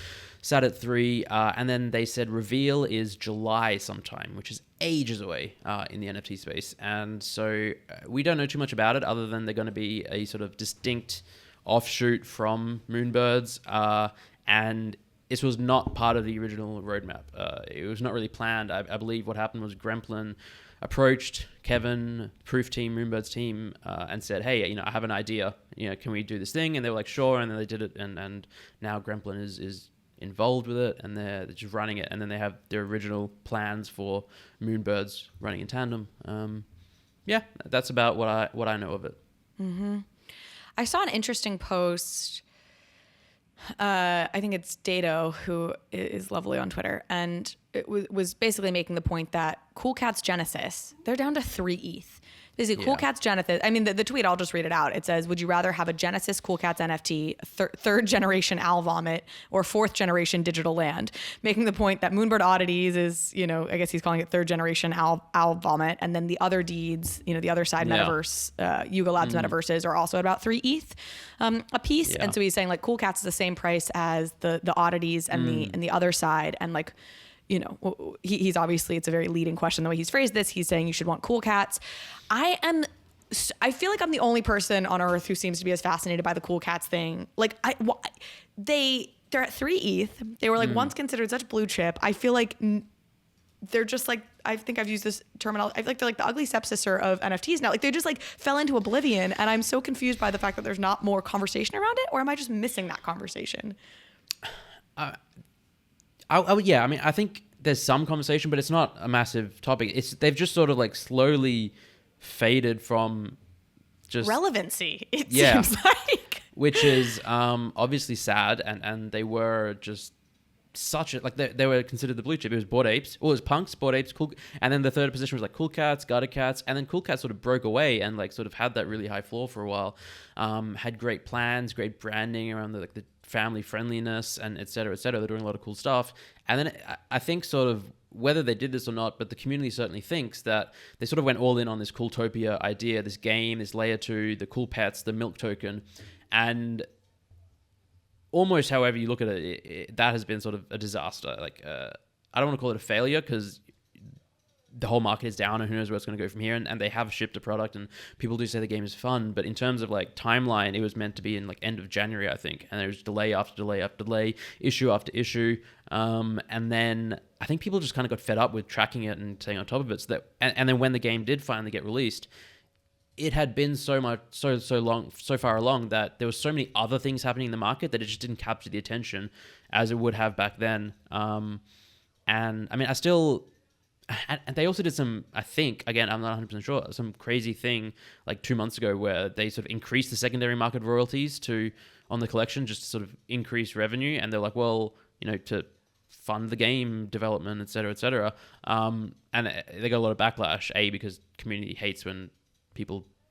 sat at 3. And then they said reveal is July sometime, which is ages away in the NFT space. And so we don't know too much about it other than they're going to be a sort of distinct offshoot from Moonbirds. And this was not part of the original roadmap. It was not really planned. I believe what happened was Gremplin approached Kevin, Proof team, Moonbird's team, and said, hey, I have an idea. Can we do this thing? And they were like, sure. And then they did it. And now Gremplin is involved with it and they're just running it. And then they have their original plans for Moonbirds running in tandem. Yeah, that's about what I know of it. Mm-hmm. I saw an interesting post. I think it's Dado, who is lovely on Twitter, and it was basically making the point that Cool Cat's Genesis, they're down to 3 ETH. Basically, Cool Cat's Genesis, I mean, the tweet, I'll just read it out. It says, would you rather have a Genesis Cool Cat's NFT, third generation Owl Vomit, or 4th generation Digital Land? Making the point that Moonbird Oddities is, I guess he's calling it 3rd generation Owl Vomit. And then the other deeds, the other side metaverse, Yuga Labs metaverses are also at about 3 ETH a piece. Yeah. And so he's saying like Cool Cat's is the same price as the Oddities and the other side. And like, he's obviously, it's a very leading question the way he's phrased this. He's saying you should want Cool Cats. I feel like I'm the only person on earth who seems to be as fascinated by the Cool Cats thing. Like they're at 3 ETH. They were like once considered such blue chip. I feel like they're just like, I think I've used this terminology. I feel like they're like the ugly stepsister of NFTs now. Like they just like fell into oblivion. And I'm so confused by the fact that there's not more conversation around it, or am I just missing that conversation? Yeah, I mean, I think there's some conversation, but it's not a massive topic. They've just sort of like slowly faded from just relevancy. It seems like, which is obviously sad, and they were just such a they were considered the blue chip. It was Bored Apes, it was Punks, Bored Apes, Cool, and then the third position was like Cool Cats, Gutter Cats, and then Cool Cats sort of broke away and like sort of had that really high floor for a while. Had great plans, great branding around the family friendliness and et cetera, et cetera. They're doing a lot of cool stuff. And then I think sort of whether they did this or not, but the community certainly thinks that they sort of went all in on this Cooltopia idea, this game, this layer 2, the cool pets, the milk token. And almost however you look at it, that has been sort of a disaster. Like, I don't want to call it a failure because the whole market is down and who knows where it's going to go from here. And they have shipped a product and people do say the game is fun. But in terms of like timeline, it was meant to be in like end of January, I think. And there was delay after delay after delay, issue after issue. And then I think people just kind of got fed up with tracking it and staying on top of it. So that, and then when the game did finally get released, it had been so far along that there was so many other things happening in the market that it just didn't capture the attention as it would have back then. And I mean, and they also did some, I think, again, I'm not 100% sure, some crazy thing like 2 months ago where they sort of increased the secondary market royalties on the collection just to sort of increase revenue. And they're like, well, to fund the game development, et cetera, et cetera. And they got a lot of backlash, A, because community hates when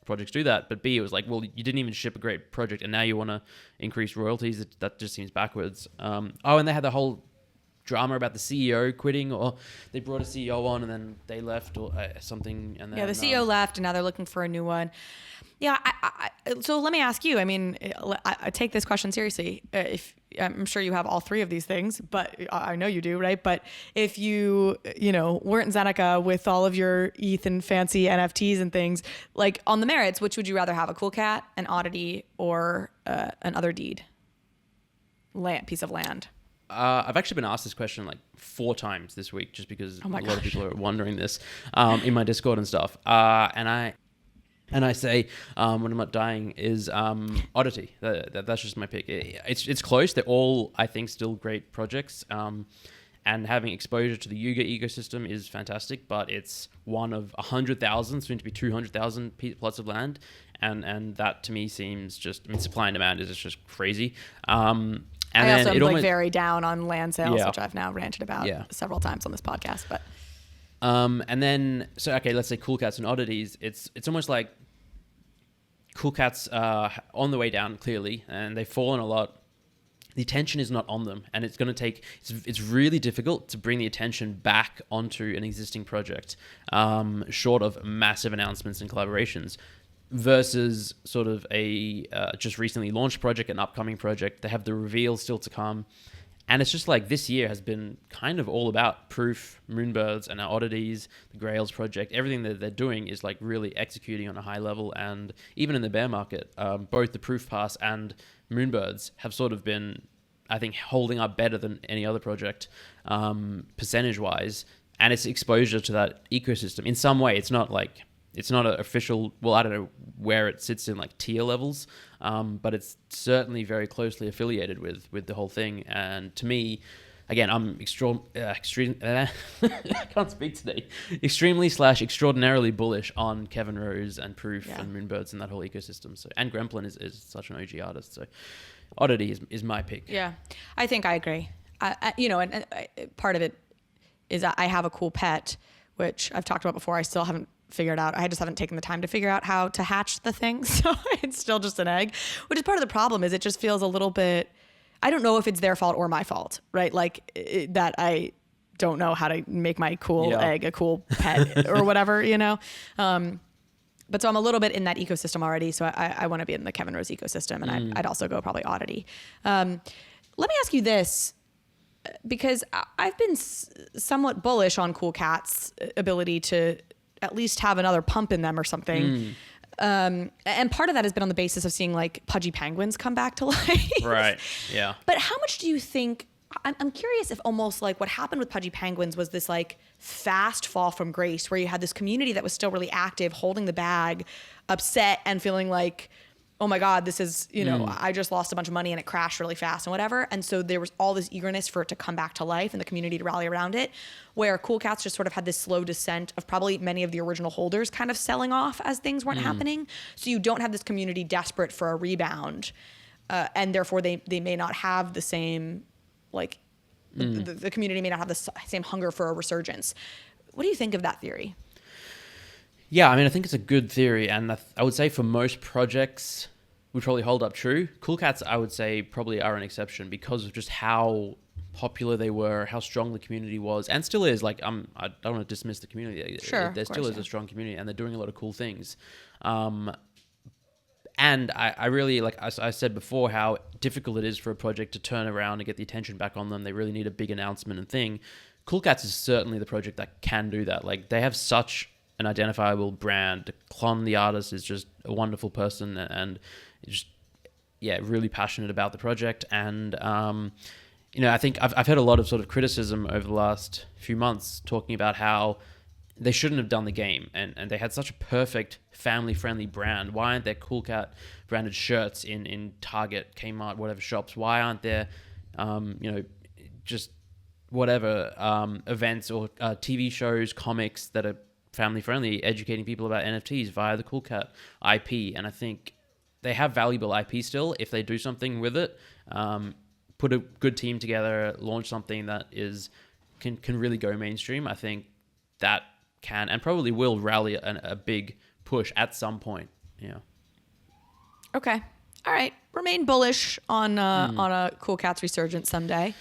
projects do that, but B, it was like, well, you didn't even ship a great project and now you want to increase royalties. That just seems backwards. And they had the whole drama about the CEO quitting, or they brought a CEO on and then they left or something. And then, the CEO left and now they're looking for a new one. Yeah. So let me ask you, I mean, I take this question seriously. If I'm sure you have all 3 of these things, but I know you do, right? But if you weren't Zeneca with all of your ETH and fancy NFTs and things, like on the merits, which would you rather have, a Cool Cat, an Oddity, or an other deed? Piece of land? I've actually been asked this question like 4 times this week, just because a lot of people are wondering this in my Discord and stuff. And I say, when I'm not dying, is Oddity. That's just my pick. It's close. They're all, I think, still great projects. and having exposure to the Yuga ecosystem is fantastic, but it's one of 100,000, soon to be 200,000 plots of land. And that to me seems just, I mean, supply and demand is just crazy. And I then also am very down on land sales, which I've now ranted about several times on this podcast. But and then, so okay, let's say Cool Cats and Oddities. It's almost like Cool Cats are on the way down, clearly, and they've fallen a lot. The attention is not on them, and it's going to take, it's really difficult to bring the attention back onto an existing project, short of massive announcements and collaborations, versus sort of a just recently launched project, an upcoming project. They have the reveal still to come. And it's just like this year has been kind of all about Proof, Moonbirds, and our Oddities, the Grails project. Everything that they're doing is like really executing on a high level. And even in the bear market, both the Proof Pass and Moonbirds have sort of been, I think, holding up better than any other project, percentage-wise. And it's exposure to that ecosystem. In some way, it's not an official, well, I don't know where it sits in like tier levels, but it's certainly very closely affiliated with the whole thing. And to me, again, I'm I can't speak today, extremely/extraordinarily bullish on Kevin Rose and Proof and Moonbirds and that whole ecosystem. So, and Gremplin is such an OG artist. So Oddity is my pick. Yeah, I think I agree. And part of it is I have a cool pet, which I've talked about before. I still haven't figured out. I just haven't taken the time to figure out how to hatch the thing. So it's still just an egg, which is part of the problem. Is it just feels a little bit, I don't know if it's their fault or my fault, right? Like that I don't know how to make my cool egg a cool pet or whatever, But so I'm a little bit in that ecosystem already. So I want to be in the Kevin Rose ecosystem, and I'd also go probably Oddity. Let me ask you this, because I've been somewhat bullish on Cool Cat's ability to at least have another pump in them or something. And part of that has been on the basis of seeing like pudgy penguins come back to life. Right. Yeah. But how much do you think, I'm curious if almost like what happened with pudgy penguins was this like fast fall from grace where you had this community that was still really active, holding the bag, upset and feeling like, oh my God, this is, I just lost a bunch of money and it crashed really fast and whatever. And so there was all this eagerness for it to come back to life and the community to rally around it, where Cool Cats just sort of had this slow descent of probably many of the original holders kind of selling off as things weren't happening. So you don't have this community desperate for a rebound. And therefore they may not have the same, like the community may not have the same hunger for a resurgence. What do you think of that theory? Yeah, I mean, I think it's a good theory. And I would say for most projects, would probably hold up true. Cool Cats, I would say, probably are an exception because of just how popular they were, how strong the community was, and still is. Like, I don't want to dismiss the community. Sure, there still is a strong community, and they're doing a lot of cool things. And I really, like I said before, how difficult it is for a project to turn around and get the attention back on them. They really need a big announcement and thing. Cool Cats is certainly the project that can do that. Like, they have such an identifiable brand. Klon, the artist, is just a wonderful person and just, really passionate about the project. And, I think I've heard a lot of sort of criticism over the last few months talking about how they shouldn't have done the game. And they had such a perfect family-friendly brand. Why aren't there Cool Cat branded shirts in Target, Kmart, whatever shops? Why aren't there, just whatever events or TV shows, comics that are family-friendly, educating people about NFTs via the Cool Cat IP? And I think they have valuable IP still if they do something with it. Put a good team together, launch something that can really go mainstream. I think that can and probably will rally a big push at some point. Yeah. Okay. All right. Remain bullish on a Cool Cat's resurgence someday.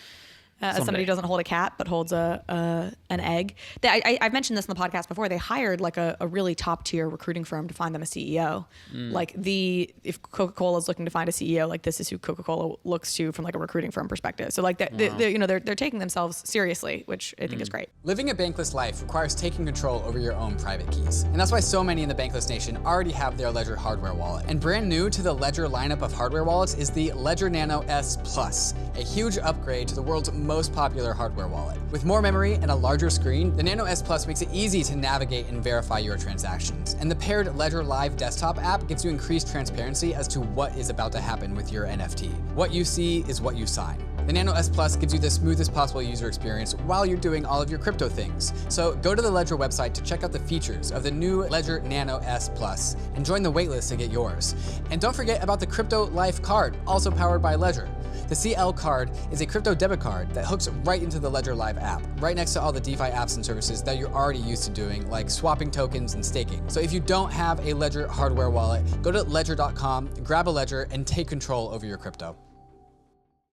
As somebody who doesn't hold a cat but holds an egg. I've mentioned this in the podcast before. They hired like a really top tier recruiting firm to find them a CEO. Like if Coca-Cola is looking to find a CEO, like this is who Coca-Cola looks to from like a recruiting firm perspective. So like they're taking themselves seriously, which I think is great. Living a bankless life requires taking control over your own private keys. And that's why so many in the Bankless Nation already have their Ledger hardware wallet. And brand new to the Ledger lineup of hardware wallets is the Ledger Nano S Plus, a huge upgrade to the world's most popular hardware wallet. With more memory and a larger screen, the Nano S Plus makes it easy to navigate and verify your transactions. And the paired Ledger Live desktop app gives you increased transparency as to what is about to happen with your NFT. What you see is what you sign. The Nano S Plus gives you the smoothest possible user experience while you're doing all of your crypto things. So go to the Ledger website to check out the features of the new Ledger Nano S Plus and join the waitlist to get yours. And don't forget about the Crypto Life card, also powered by Ledger. The CL card is a crypto debit card that hooks right into the Ledger Live app, right next to all the DeFi apps and services that you're already used to doing, like swapping tokens and staking. So if you don't have a Ledger hardware wallet, go to ledger.com, grab a Ledger, and take control over your crypto.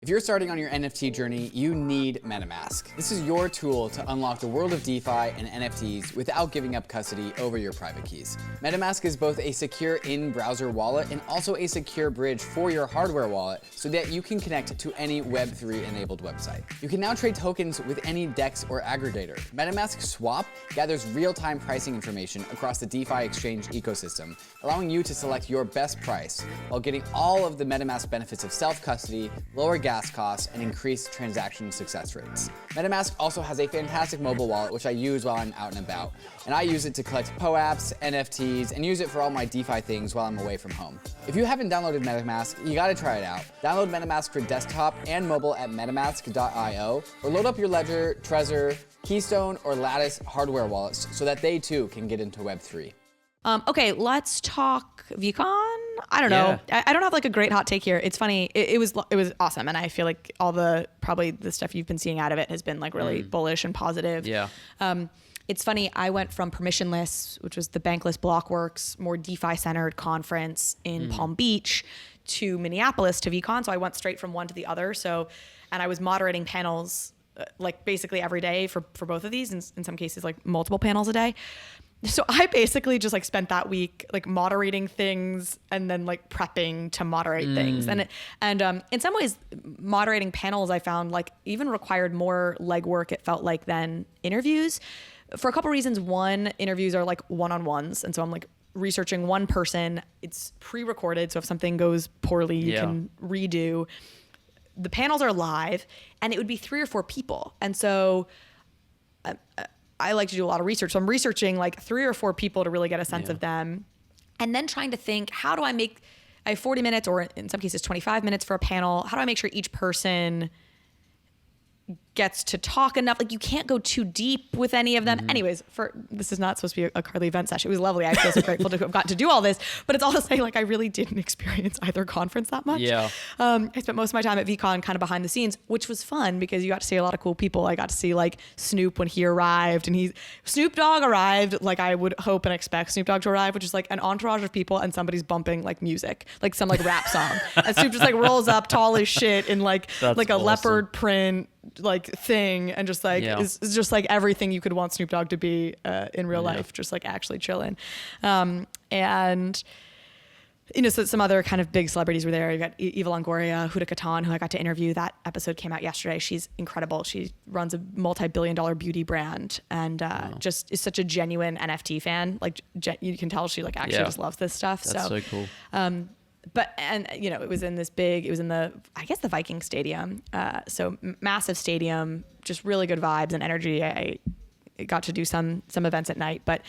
If you're starting on your NFT journey, you need MetaMask. This is your tool to unlock the world of DeFi and NFTs without giving up custody over your private keys. MetaMask is both a secure in-browser wallet and also a secure bridge for your hardware wallet so that you can connect to any Web3 enabled website. You can now trade tokens with any DEX or aggregator. MetaMask Swap gathers real-time pricing information across the DeFi exchange ecosystem, allowing you to select your best price while getting all of the MetaMask benefits of self-custody, lower gas costs, and increased transaction success rates. MetaMask also has a fantastic mobile wallet, which I use while I'm out and about. And I use it to collect POAPs, NFTs, and use it for all my DeFi things while I'm away from home. If you haven't downloaded MetaMask, you gotta try it out. Download MetaMask for desktop and mobile at metamask.io, or load up your Ledger, Trezor, Keystone, or Lattice hardware wallets so that they too can get into Web3. Okay, let's talk VeeCon. I don't know. I don't have like a great hot take here. It's funny. It was awesome, and I feel like probably the stuff you've been seeing out of it has been like really bullish and positive. Yeah. It's funny. I went from Permissionless, which was the Bankless Blockworks, more DeFi-centered conference in Palm Beach, to Minneapolis to VeeCon. So I went straight from one to the other. And I was moderating panels like basically every day for both of these, in some cases like multiple panels a day. So I basically just like spent that week like moderating things and then like prepping to moderate things. And in some ways, moderating panels I found like even required more legwork, it felt like, than interviews, for a couple reasons. One, interviews are like one-on-ones, and so I'm like researching one person. It's pre-recorded, so if something goes poorly, you can redo. The panels are live, and it would be 3 or 4 people, and so I like to do a lot of research. So I'm researching like 3 or 4 people to really get a sense of them. And then trying to think, how do I have 40 minutes, or in some cases 25 minutes for a panel. How do I make sure each person gets to talk enough? Like, you can't go too deep with any of them. Anyways, this is not supposed to be a Carly event session. It was lovely. I feel so grateful to have gotten to do all this, but it's all to say, like, I really didn't experience either conference that much. Yeah. I spent most of my time at VeeCon kind of behind the scenes, which was fun because you got to see a lot of cool people. I got to see like Snoop when he arrived, and Snoop Dogg arrived like I would hope and expect Snoop Dogg to arrive, which is like an entourage of people and somebody's bumping like music, like some like rap song. And Snoop just like rolls up tall as shit in like a awesome. leopard print like thing, and just like is just like everything you could want Snoop Dogg to be in real life, just like actually chilling. And you know, so some other kind of big celebrities were there. You got Eva Longoria, Huda Katan, who I got to interview. That episode came out yesterday. She's incredible. She runs a multi-billion-dollar beauty brand, and just is such a genuine NFT fan. Like you can tell she like actually just loves this stuff. That's so cool. You know, it was in the I guess the Viking Stadium. So massive stadium, just really good vibes and energy. I got to do some events at night, but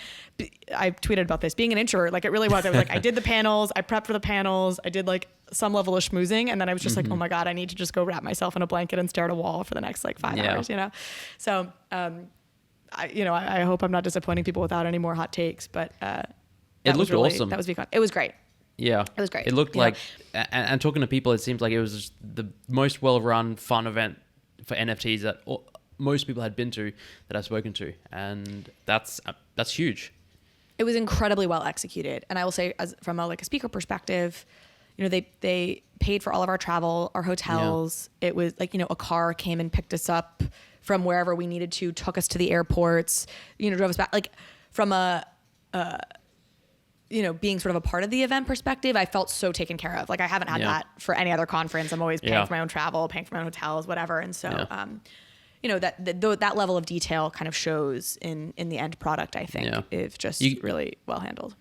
I tweeted about this. Being an introvert, like it really was. I was like, I did the panels, I prepped for the panels, I did like some level of schmoozing, and then I was just like, oh my God, I need to just go wrap myself in a blanket and stare at a wall for the next like 5 hours, you know? So, I hope I'm not disappointing people without any more hot takes, but it looked awesome. That was VeeCon. It was great. Yeah, it was great. It looked like, and talking to people, it seems like it was just the most well-run, fun event for NFTs that most people had been to, that I've spoken to, and that's huge. It was incredibly well executed, and I will say, as from a speaker perspective, you know, they paid for all of our travel, our hotels. It was like, you know, a car came and picked us up from wherever we needed to, took us to the airports, you know, drove us back. Like from a you know, being sort of a part of the event perspective, I felt so taken care of. Like I haven't had that for any other conference. I'm always paying for my own travel, paying for my own hotels, whatever. And so, you know, that level of detail kind of shows in the end product, I think, if just really well handled.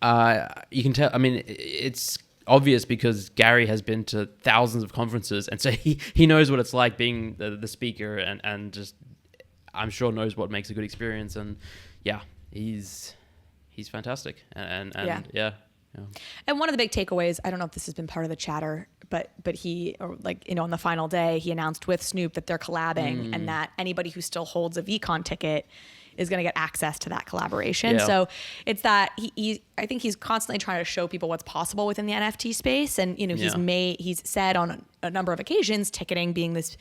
You can tell, I mean, it's obvious because Gary has been to thousands of conferences, and so he knows what it's like being the speaker, and just, I'm sure knows what makes a good experience. And he's fantastic. And And one of the big takeaways, I don't know if this has been part of the chatter, but he, or like, on the final day, he announced with Snoop that they're collabing and that anybody who still holds a VeeCon ticket is going to get access to that collaboration. Yeah. So it's that I think he's constantly trying to show people what's possible within the NFT space. And, he's said on a number of occasions, ticketing being this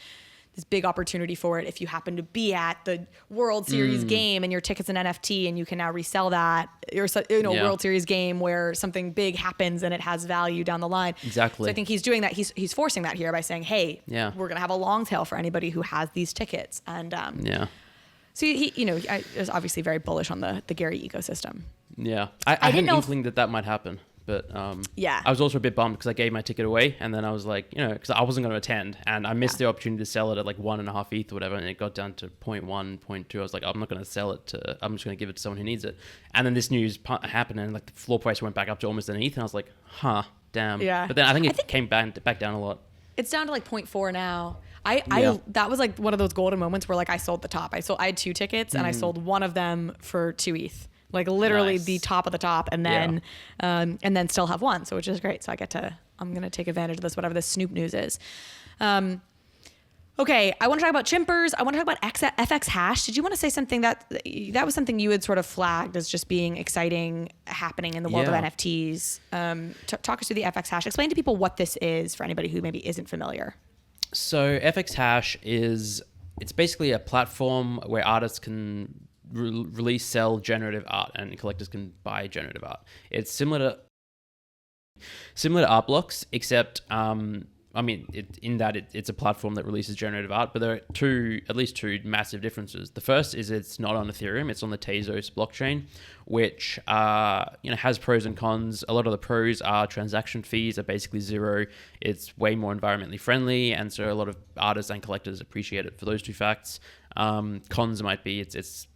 big opportunity for it. If you happen to be at the World Series game and your ticket's an NFT and you can now resell that, World Series game where something big happens and it has value down the line. Exactly. So I think he's doing that. He's forcing that here by saying, hey, we're going to have a long tail for anybody who has these tickets. And so he is obviously very bullish on the Gary ecosystem. Yeah. I had an inkling that might happen. But I was also a bit bummed because I gave my ticket away and then I was like, because I wasn't going to attend and I missed the opportunity to sell it at like 1.5 ETH or whatever, and it got down to 0.1, 0.2. I was like, I'm not going to sell it I'm just going to give it to someone who needs it. And then this news happened and like the floor price went back up to almost an ETH and I was like, damn. Yeah. But then I think it came back down a lot. It's down to like 0.4 now. I that was like one of those golden moments where like I sold the top. I had 2 tickets and I sold one of them for 2 ETH. Like literally the top of the top, and then still have one, so which is great. So I'm gonna take advantage of this, whatever this Snoop news is. Okay, I want to talk about Chimpers. I want to talk about FXHash. Did you want to say something that was something you had sort of flagged as just being exciting, happening in the world of NFTs? Talk us through the FXHash. Explain to people what this is for anybody who maybe isn't familiar. So FXHash it's basically a platform where artists can release, sell generative art, and collectors can buy generative art. It's similar to art blocks, except it's a platform that releases generative art, but there are at least two massive differences. The first is it's not on Ethereum, it's on the Tezos blockchain, which has pros and cons. A lot of the pros are transaction fees are basically zero. It's way more environmentally friendly, and so a lot of artists and collectors appreciate it for those two facts. Cons might be there's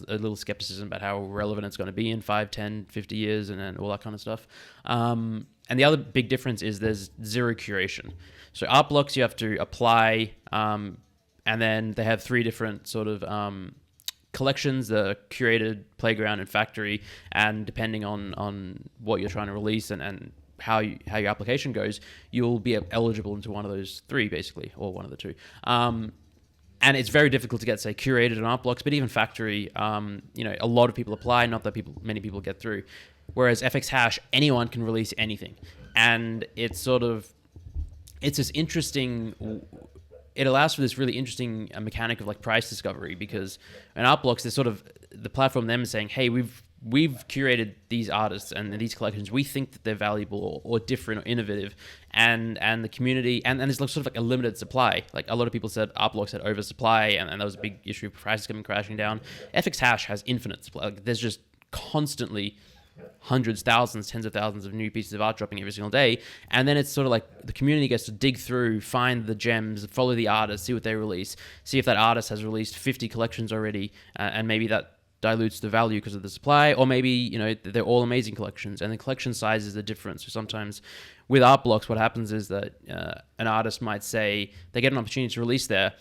a little skepticism about how relevant it's going to be in 5, 10, 50 years and all that kind of stuff. And the other big difference is there's zero curation. So art blocks you have to apply, and then they have 3 different sort of collections: the curated, playground, and factory. And depending on what you're trying to release and how your application goes, you'll be eligible into one of those 3 basically, or one of the 2. And it's very difficult to get, say, curated on art blocks, but even factory, a lot of people apply, not that many people get through. Whereas FXHash, anyone can release anything. And it's this interesting, it allows for this really interesting mechanic of like price discovery, because in art blocks, there's sort of the platform them saying, hey, we've curated these artists and these collections. We think that they're valuable or different or innovative, and the community, and there's sort of like a limited supply. Like a lot of people said art blocks had oversupply, and that was a big issue, prices coming crashing down. FXHash has infinite supply. Like there's just constantly hundreds, thousands, tens of thousands of new pieces of art dropping every single day. And then it's sort of like the community gets to dig through, find the gems, follow the artist, see what they release, see if that artist has released 50 collections already, and maybe that dilutes the value because of the supply, or maybe they're all amazing collections and the collection sizes are different. So sometimes with art blocks, what happens is that an artist might say they get an opportunity to release there,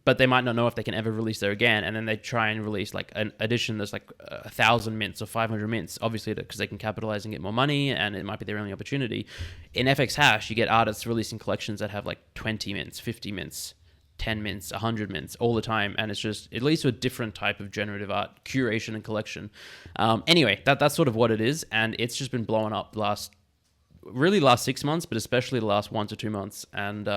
but they might not know if they can ever release there again, and then they try and release like an edition that's like 1,000 mints or 500 mints, obviously because they can capitalize and get more money, and it might be their only opportunity. In FXHash, you get artists releasing collections that have like 20 mints, 50 mints, 10 mints, 100 mints all the time, and it leads to a different type of generative art curation and collection. Anyway, that's sort of what it is, and it's just been blowing up last 6 months, but especially the last 1 to 2 months, and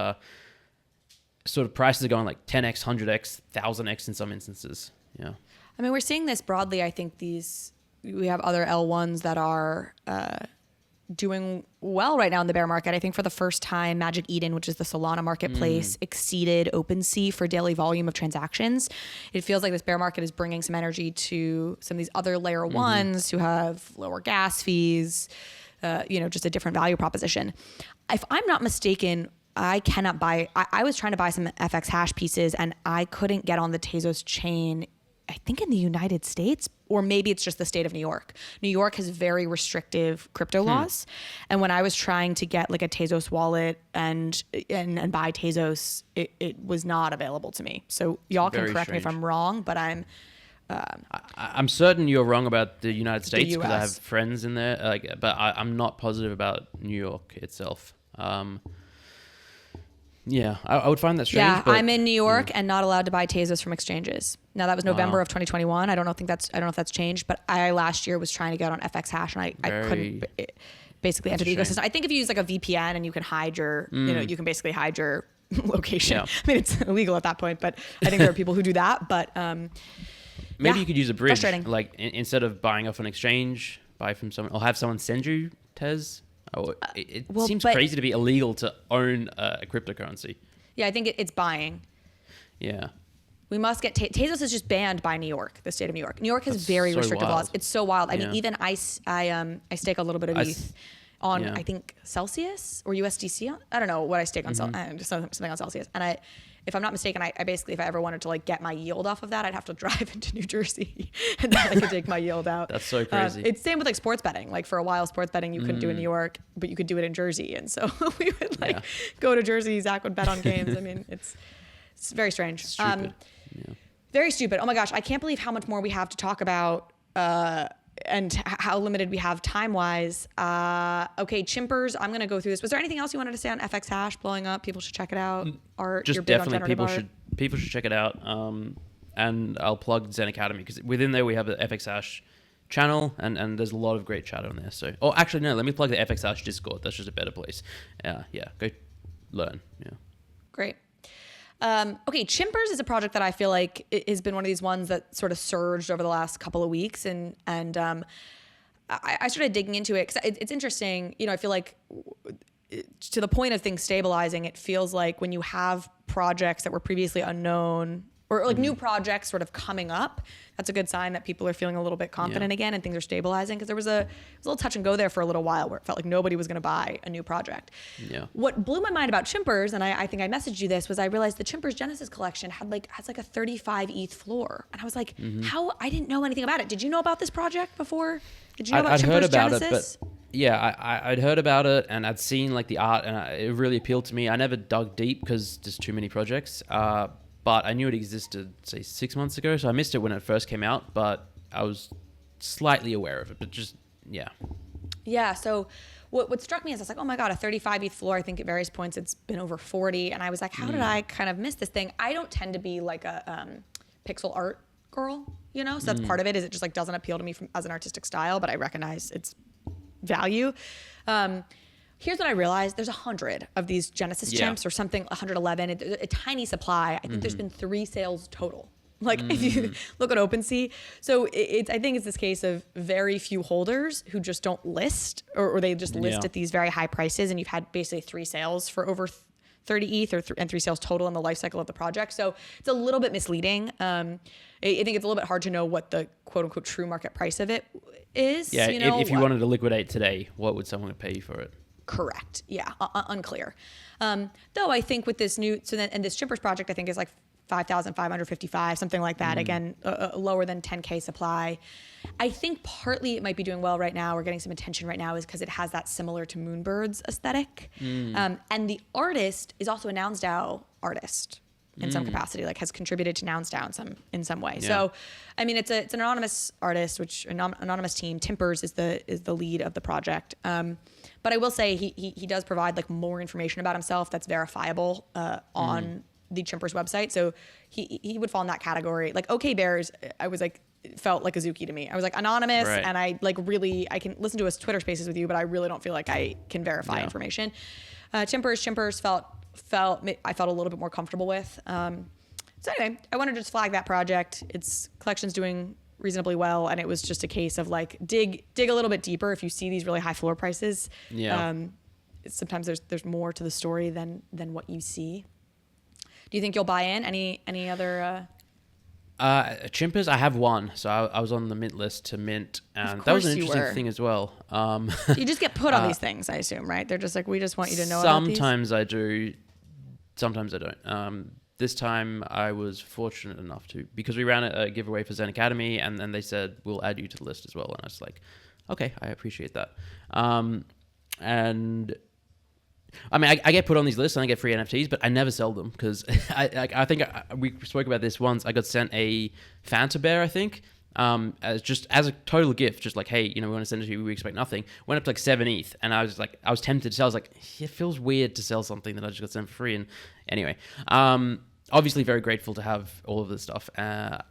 sort of prices are going like 10x, 100x, 1000x in some instances. Yeah. I mean, we're seeing this broadly. I think we have other L1s that are doing well right now in the bear market. I think for the first time, Magic Eden, which is the Solana marketplace, exceeded OpenSea for daily volume of transactions. It feels like this bear market is bringing some energy to some of these other layer ones who have lower gas fees, just a different value proposition. If I'm not mistaken, I cannot buy. I was trying to buy some FXHash pieces and I couldn't get on the Tezos chain, I think in the United States, or maybe it's just the state of New York. New York has very restrictive crypto laws. And when I was trying to get like a Tezos wallet and buy Tezos, it was not available to me. So y'all can correct me if I'm wrong, but I'm I'm certain you're wrong about the United States because I have US. friends in there, but I'm not positive about New York itself. Yeah, I would find that strange. Yeah, but, I'm in New York and not allowed to buy Tezos from exchanges. Now that was November Wow. of 2021. I don't know if that's changed, but I last year was trying to get on FXHash and I couldn't basically enter the That's a ecosystem. I think if you use like a VPN and you can hide your, you can basically hide your location. Yeah. I mean, it's illegal at that point, but I think there are people who do that. But Maybe yeah, you could use a bridge, frustrating. like instead of buying off an exchange, buy from someone or have someone send you Tez. Oh, it well, seems but- crazy to be illegal to own a cryptocurrency. yeah, I think it's buying. Yeah. We must get Tezos is just banned by New York, the state of New York. New York has That's very so restrictive wild. laws. It's so wild. I mean, Yeah. even I stake a little bit of ETH on yeah. I think Celsius or USDC. I don't know what I stake on just something on Celsius. And if I'm not mistaken, I basically, if I ever wanted to like get my yield off of that, I'd have to drive into New Jersey and then I could take my yield out. That's so crazy. It's same with like sports betting. Like for a while, sports betting you couldn't do in New York, but you could do it in Jersey. And so we would like go to Jersey. Zach would bet on games. I mean, it's very strange. Stupid. Very stupid. Oh my gosh, I can't believe how much more we have to talk about and how limited we have time-wise. Okay, Chimpers, I'm going to go through this. Was there anything else you wanted to say on FXHash blowing up? People should check it out. Art, Just you're big on definitely generative art. people should check it out. And I'll plug Zen Academy because within there we have the FXHash channel and there's a lot of great chat on there. So, oh, actually no, let me plug the FXHash Discord. That's just a better place. Yeah, go learn. Yeah. Great. Okay, Chimpers is a project that I feel like it has been one of these ones that sort of surged over the last couple of weeks, and I started digging into it because it's interesting. You know, I feel like to the point of things stabilizing, it feels like when you have projects that were previously unknown or like new projects sort of coming up, that's a good sign that people are feeling a little bit confident again and things are stabilizing, because there was a little touch and go there for a little while where it felt like nobody was going to buy a new project. Yeah. What blew my mind about Chimpers, and I think I messaged you this, was I realized the Chimpers Genesis collection has like a 35 ETH floor. And I was like, how? I didn't know anything about it. Did you know about this project before? Did you know about I'd Chimpers heard about Genesis? it, but yeah, I'd heard about it and I'd seen like the art and it really appealed to me. I never dug deep because there's too many projects. But I knew it existed, say, 6 months ago, so I missed it when it first came out, but I was slightly aware of it, but just, yeah. Yeah, so what struck me is I was like, oh my God, a 35 ETH floor. I think at various points it's been over 40. And I was like, how did I kind of miss this thing? I don't tend to be like a pixel art girl, you know? So that's part of it, is it just like doesn't appeal to me as an artistic style, but I recognize its value. Here's what I realized. There's 100 of these Genesis chimps or something, 111, a tiny supply. I think there's been 3 sales total. Like if you look at OpenSea. So I think it's this case of very few holders who just don't list or they just list at these very high prices, and you've had basically 3 sales for over 30 ETH and 3 sales total in the life cycle of the project. So it's a little bit misleading. I think it's a little bit hard to know what the quote unquote true market price of it is. Yeah, you know? if you wanted to liquidate today, what would someone pay you for it? Correct. Yeah. Unclear. Though I think with this new, and this Chimpers project, I think is like 5,555, something like that. Again, lower than 10K supply. I think partly it might be doing well right now, or getting some attention right now, is because it has that similar to Moonbird's aesthetic. And the artist is also a NounsDAO artist in some capacity, like has contributed to NounsDAO in some way. Yeah. So, I mean, it's an anonymous artist, which anonymous team. Chimpers is the lead of the project. But I will say he does provide like more information about himself that's verifiable on the Chimpers website. So he would fall in that category. Like OK Bears, I was like, felt like Azuki to me. I was like anonymous, Right. and I can listen to his Twitter Spaces with you, but I really don't feel like I can verify information. Chimpers I felt a little bit more comfortable with. So anyway, I wanted to just flag that project. Its collection's doing reasonably well, and it was just a case of like dig a little bit deeper. If you see these really high floor prices, sometimes there's more to the story than what you see. Do you think you'll buy in? Any other? Chimpers, I have one, so I was on the mint list to mint, and that was an interesting thing as well. You just get put on these things, I assume, right? They're just like, we just want you to know about these. Sometimes I do, sometimes I don't. This time I was fortunate enough to, because we ran a giveaway for Zen Academy, and then they said, we'll add you to the list as well. And I was like, okay, I appreciate that. And I mean, I get put on these lists and I get free NFTs, but I never sell them because I think we spoke about this once. I got sent a Fanta bear, I think, as a total gift, just like, hey, we want to send it to you. We expect nothing. Went up to like 7 ETH, and I was tempted to sell. I was like, it feels weird to sell something that I just got sent for free. And anyway, obviously very grateful to have all of this stuff.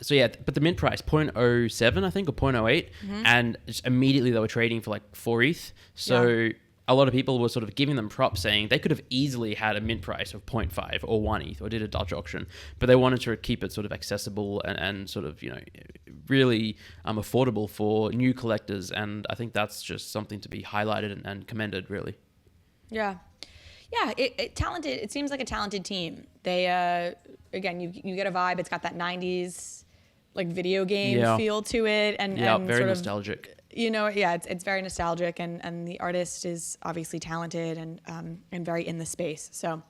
So yeah, but the mint price 0.07, I think, or 0.08, and just immediately they were trading for like 4 ETH. So a lot of people were sort of giving them props, saying they could have easily had a mint price of 0.5 or 1 ETH or did a Dutch auction, but they wanted to keep it sort of accessible and sort of, really affordable for new collectors. And I think that's just something to be highlighted and commended, really. Yeah. Yeah, talented. It seems like a talented team. They, again, you get a vibe. It's got that 90s like video game feel to it, and very sort nostalgic. It's very nostalgic, and the artist is obviously talented and very in the space. So,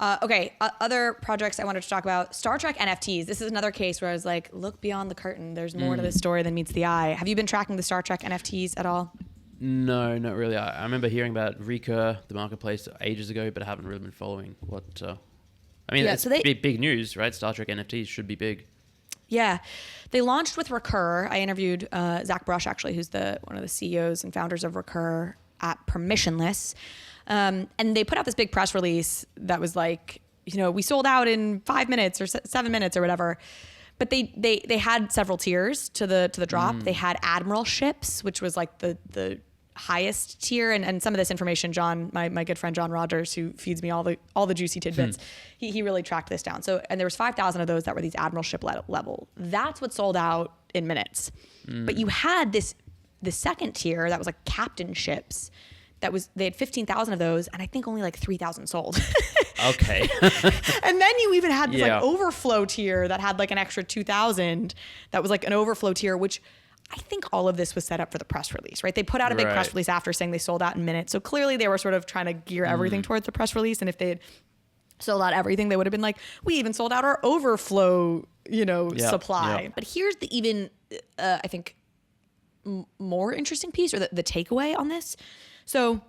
other projects I wanted to talk about: StarTrek NFTs. This is another case where I was like, look beyond the curtain. There's more to this story than meets the eye. Have you been tracking the StarTrek NFTs at all? No, not really. I remember hearing about Recur, the marketplace, ages ago, but I haven't really been following what. It's big news, right? Star Trek NFTs should be big. Yeah, they launched with Recur. I interviewed Zach Brush, actually, who's one of the CEOs and founders of Recur at Permissionless, and they put out this big press release that was like, we sold out in 5 minutes or 7 minutes or whatever. But they had several tiers to the drop. They had Admiral ships, which was like the highest tier, and some of this information, John, my good friend John Rogers, who feeds me all the juicy tidbits, he really tracked this down. So, and there was 5,000 of those that were these Admiral ship level. That's what sold out in minutes. But you had the second tier that was like captain ships. They had 15,000 of those, and I think only like 3,000 sold. Okay. And then you even had this like overflow tier that had like an extra 2,000. That was like an overflow tier, which I think all of this was set up for the press release, right? They put out a big press release after saying they sold out in minutes. So clearly they were sort of trying to gear everything towards the press release. And if they had sold out everything, they would have been like, we even sold out our overflow, supply. Yep. But here's the even, I think, more interesting piece, or the takeaway on this. So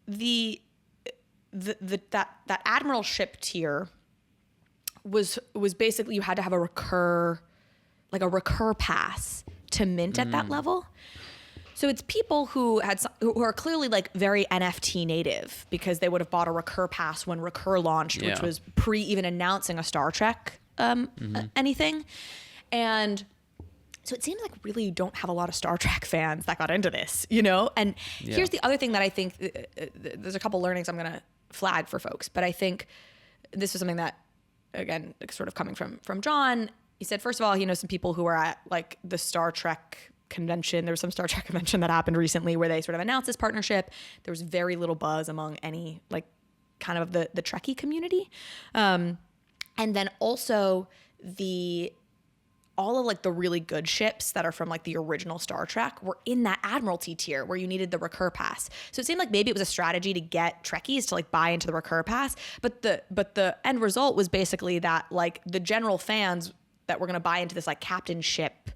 that Admiral ship tier was basically, you had to have a recur pass to mint at that level. So it's people who are clearly like very NFT native, because they would have bought a Recur pass when Recur launched, which was pre even announcing a Star Trek anything. And so it seems like really you don't have a lot of Star Trek fans that got into this, And here's the other thing that I think, there's a couple learnings I'm going to flag for folks, but I think this was something that, again, sort of coming from John. He said, first of all, he knows some people who are at like the Star Trek convention. There was some Star Trek convention that happened recently where they sort of announced this partnership. There was very little buzz among any like kind of the Trekkie community. And then also all of like the really good ships that are from like the original Star Trek were in that Admiralty tier where you needed the Recur pass. So it seemed like maybe it was a strategy to get Trekkies to like buy into the Recur pass. But the end result was basically that like the general fans that were going to buy into this like captain ship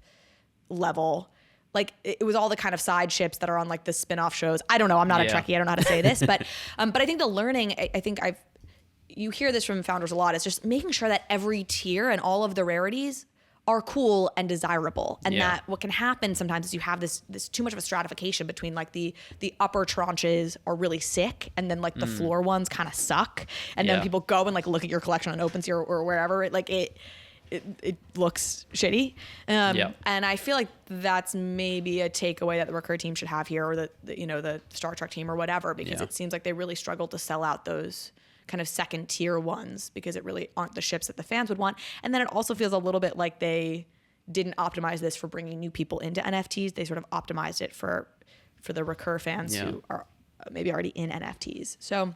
level, like it was all the kind of side ships that are on like the spin-off shows. I don't know. I'm not a Trekkie. I don't know how to say this, but I think the learning, I think you hear this from founders a lot. It's just making sure that every tier and all of the rarities are cool and desirable, and that what can happen sometimes is you have this too much of a stratification between like the upper tranches are really sick, and then like the floor ones kind of suck, and then people go and like look at your collection on OpenSea or wherever it looks shitty, and I feel like that's maybe a takeaway that the Recur team should have here, or the Star Trek team or whatever, because it seems like they really struggled to sell out those kind of second tier ones because it really aren't the ships that the fans would want. And then it also feels a little bit like they didn't optimize this for bringing new people into NFTs. They sort of optimized it for the Recur fans who are maybe already in NFTs. So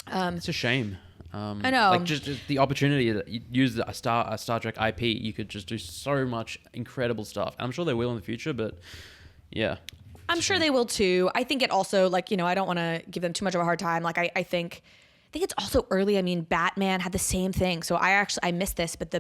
it's a shame. I know. Like just the opportunity that you use a Star Trek IP, you could just do so much incredible stuff. And I'm sure they will in the future, but I'm sure they will too. I think it also, like, I don't want to give them too much of a hard time. Like I think it's also early. I mean, Batman had the same thing. So I missed this, but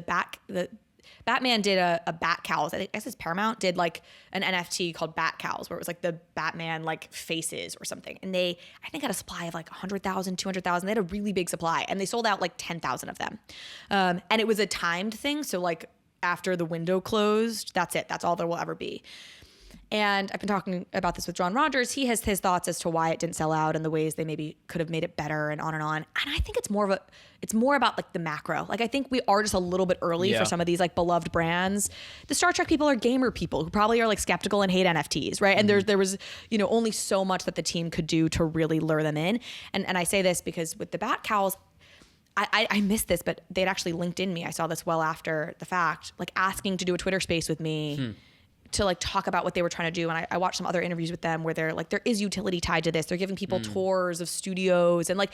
Batman did a Bat Cows. I guess it's Paramount did like an NFT called Bat Cows, where it was like the Batman like faces or something. And they, I think, had a supply of like 100,000, 200,000. They had a really big supply, and they sold out like 10,000 of them. And it was a timed thing. So like after the window closed, that's it. That's all there will ever be. And I've been talking about this with John Rogers. He has his thoughts as to why it didn't sell out and the ways they maybe could have made it better and on and on. And I think it's more about like the macro. Like I think we are just a little bit early for some of these like beloved brands. The Star Trek people are gamer people who probably are like skeptical and hate NFTs, right? And there was, you know, only so much that the team could do to really lure them in. And I say this because with the Bat Cowls, I missed this, but they'd actually linked in me. I saw this well after the fact, like asking to do a Twitter space with me. To like talk about what they were trying to do. And I watched some other interviews with them where they're like, there is utility tied to this. They're giving people tours of studios and like,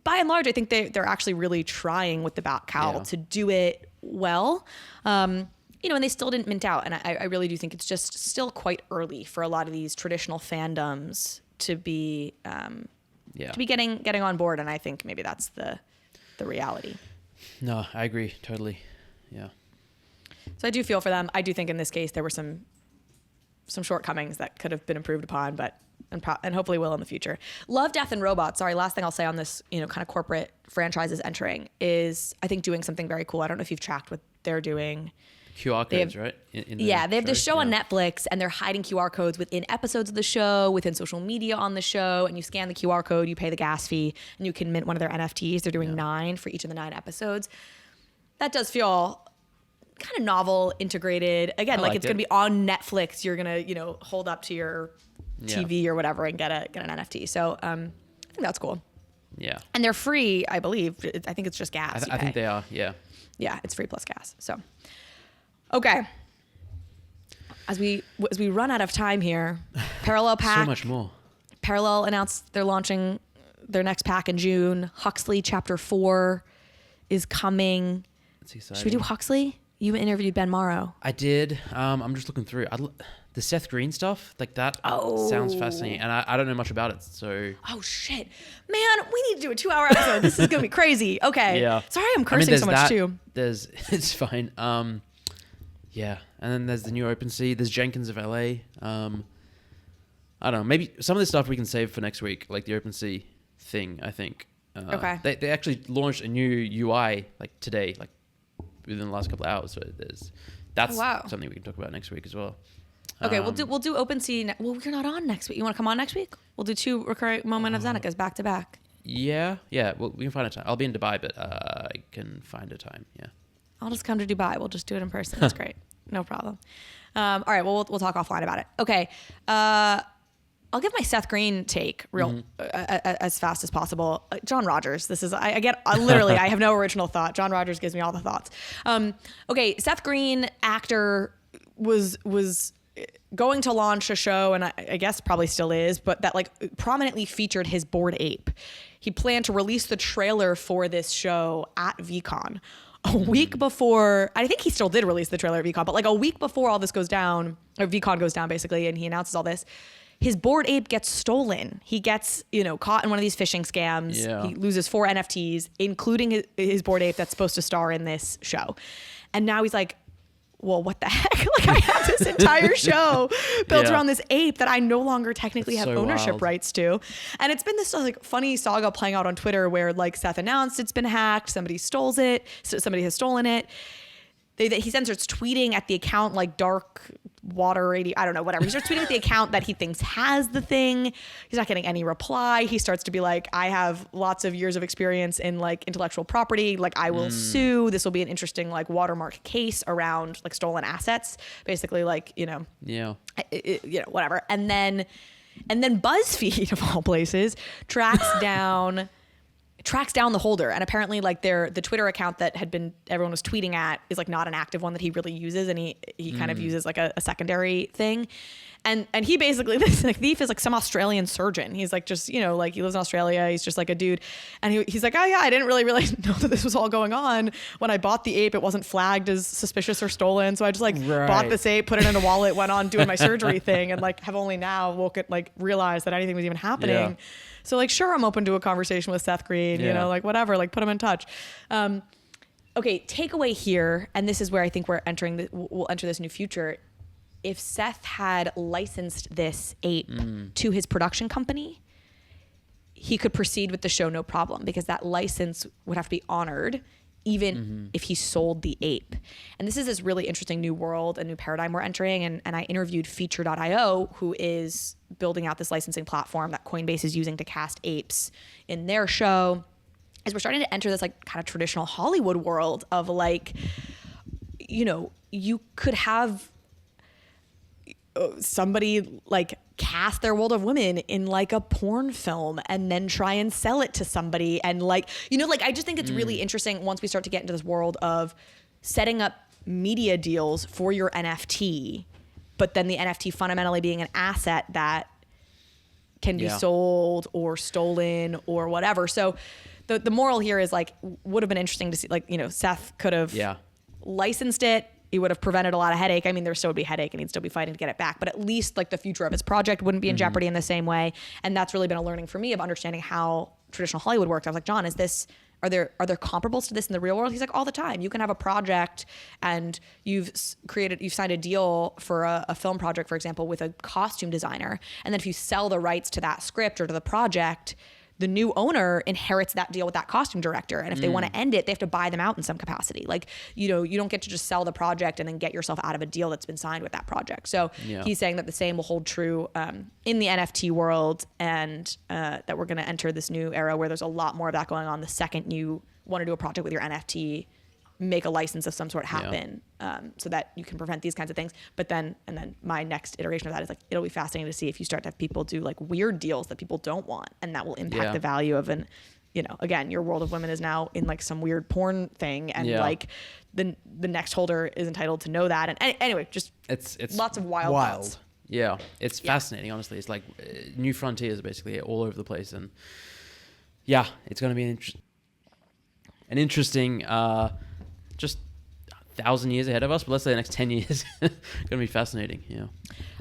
by and large, I think they're actually really trying with the Bat Cowl to do it well. You know, and they still didn't mint out. And I really do think it's just still quite early for a lot of these traditional fandoms to be getting on board. And I think maybe that's the reality. No, I agree totally. Yeah. So I do feel for them. I do think in this case there were some shortcomings that could have been improved upon, but and hopefully will in the future. Love, Death, and Robots. Sorry, last thing I'll say on this, you know, kind of corporate franchises entering is I think doing something very cool. I don't know if you've tracked what they're doing. QR codes, right? They have this show on Netflix, and they're hiding QR codes within episodes of the show, within social media on the show, and you scan the QR code, you pay the gas fee, and you can mint one of their NFTs. They're doing 9 for each of the 9 episodes. That does feel kind of novel, integrated. Again, like it's going to be on Netflix. You're going to, you know, hold up to your TV or whatever and get an NFT. So I think that's cool. Yeah. And they're free, I believe. I think it's just gas. I think they are, yeah. Yeah, it's free plus gas. So, okay. As we run out of time here, Parallel Pack. So much more. Parallel announced they're launching their next pack in June. Huxley Chapter 4 is coming. That's exciting. Should we do Huxley? You interviewed Ben Morrow. I did. I'm just looking through. The Seth Green stuff, like that sounds fascinating. And I don't know much about it, so... Oh, shit. Man, we need to do a 2-hour episode. This is going to be crazy. Okay. Yeah. Sorry I'm cursing so much, too. It's fine. Yeah. And then there's the new OpenSea. There's Jenkins of LA. I don't know. Maybe some of this stuff we can save for next week, like the OpenSea thing, I think. Okay. They actually launched a new UI like today, like within the last couple of hours. So that's something we can talk about next week as well. Okay, we'll do OpenSea. Well, you're not on next week. You want to come on next week? We'll do 2 recurring Moment of Zenecas back to back. Yeah. Well, we can find a time. I'll be in Dubai, but I can find a time. Yeah. I'll just come to Dubai. We'll just do it in person. That's great. No problem. All right. Well, we'll talk offline about it. Okay. I'll give my Seth Green take as fast as possible. John Rogers. This is literally I have no original thought. John Rogers gives me all the thoughts. Okay. Seth Green, actor, was going to launch a show, and I guess probably still is, but that like prominently featured his Bored Ape. He planned to release the trailer for this show at VeeCon. A week before, I think he still did release the trailer at VeeCon, but like a week before all this goes down, or VeeCon goes down basically, and he announces all this, his Bored Ape gets stolen. He gets, caught in one of these phishing scams. Yeah. He loses 4 NFTs, including his Bored Ape that's supposed to star in this show. And now he's like, well, what the heck? Like I have this entire show built around this ape that I no longer technically have ownership rights to. And it's been this like funny saga playing out on Twitter where like Seth announced it's been hacked. Somebody stole it. Somebody has stolen it. He then starts tweeting at the account like Dark Water 80, I don't know, whatever. He starts tweeting at the account that he thinks has the thing. He's not getting any reply. He starts to be like, I have lots of years of experience in like intellectual property. Like I will sue. This will be an interesting like watermark case around like stolen assets. Basically like, whatever. And then BuzzFeed of all places tracks down the holder, and apparently like the Twitter account that everyone was tweeting at is like not an active one that he really uses, and he kind of uses like a secondary thing, and he basically, this like thief is like some Australian surgeon. He's like just like he lives in Australia. He's just like a dude, and he's like, oh yeah, I didn't really know that this was all going on. When I bought the ape, it wasn't flagged as suspicious or stolen, so I just bought this ape, put it in a wallet, went on doing my surgery thing, and like have only now realized that anything was even happening. Yeah. So like, sure, I'm open to a conversation with Seth Green, like whatever, like put him in touch. Okay, takeaway here, and this is where I think we'll enter this new future. If Seth had licensed this ape to his production company, he could proceed with the show no problem, because that license would have to be honored even if he sold the ape. And this is this really interesting new world, a new paradigm we're entering. And I interviewed Feature.io, who is building out this licensing platform that Coinbase is using to cast apes in their show. As we're starting to enter this like kind of traditional Hollywood world of like, you know, you could have somebody like cast their World of Women in like a porn film and then try and sell it to somebody. And like, you know, like I just think it's really interesting once we start to get into this world of setting up media deals for your NFT, but then the NFT fundamentally being an asset that can be sold or stolen or whatever. So the moral here is like, would have been interesting to see, like, you know, Seth could have licensed it. He would have prevented a lot of headache. I mean, there still would be headache and he'd still be fighting to get it back, but at least like the future of his project wouldn't be in jeopardy in the same way. And that's really been a learning for me of understanding how traditional Hollywood works. I was like, John, are there comparables to this in the real world? He's like, all the time. You can have a project and you've signed a deal for a film project, for example, with a costume designer. And then if you sell the rights to that script or to the project, the new owner inherits that deal with that costume director. And if they want to end it, they have to buy them out in some capacity. Like, you know, you don't get to just sell the project and then get yourself out of a deal that's been signed with that project. So he's saying that the same will hold true in the NFT world, and that we're going to enter this new era where there's a lot more of that going on. The second you want to do a project with your NFT, make a license of some sort happen, so that you can prevent these kinds of things. But then my next iteration of that is like, it'll be fascinating to see if you start to have people do like weird deals that people don't want, and that will impact the value of an, you know, again, your World of Women is now in like some weird porn thing, and like the next holder is entitled to know that. And anyway, just it's lots of wild thoughts. Yeah, it's fascinating. Honestly, it's like new frontiers basically all over the place, and it's going to be an interesting. Just 1,000 years ahead of us, but let's say the next 10 years going to be fascinating.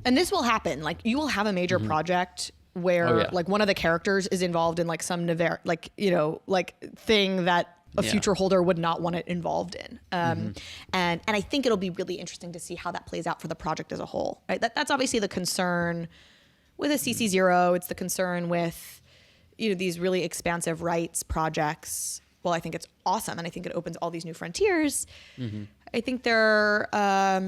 And this will happen. Like, you will have a major project where like one of the characters is involved in like some like, you know, like thing that a future holder would not want it involved in. And I think it'll be really interesting to see how that plays out for the project as a whole, right? That's obviously the concern with a CC0. It's the concern with, you know, these really expansive rights projects. Well, I think it's awesome, and I think it opens all these new frontiers. I think there are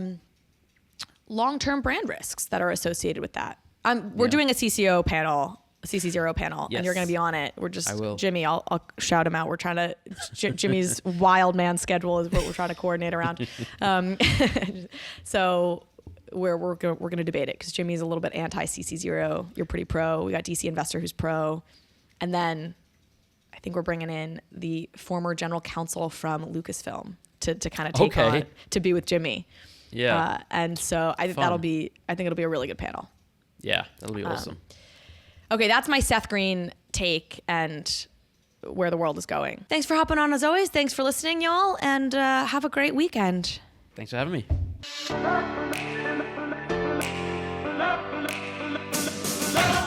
long-term brand risks that are associated with that. We're doing a CC0 panel, and you're going to be on it. We're just Jimmy. I'll shout him out. We're trying to Jimmy's wild man schedule is what we're trying to coordinate around. So we're going to debate it because Jimmy's a little bit anti CC0. You're pretty pro. We got DC Investor who's pro, and then I think we're bringing in the former general counsel from Lucasfilm to kind of take on to be with Jimmy. And so I think it'll be a really good panel. Yeah, that'll be awesome. Okay, that's my Seth Green take and where the world is going. Thanks for hopping on as always. Thanks for listening, y'all, and have a great weekend. Thanks for having me.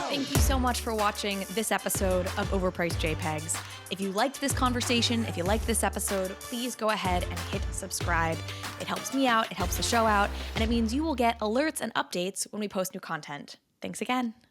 Thank you so much for watching this episode of Overpriced JPEGs. If you liked this conversation, if you liked this episode, please go ahead and hit subscribe. It helps me out, it helps the show out, and it means you will get alerts and updates when we post new content. Thanks again.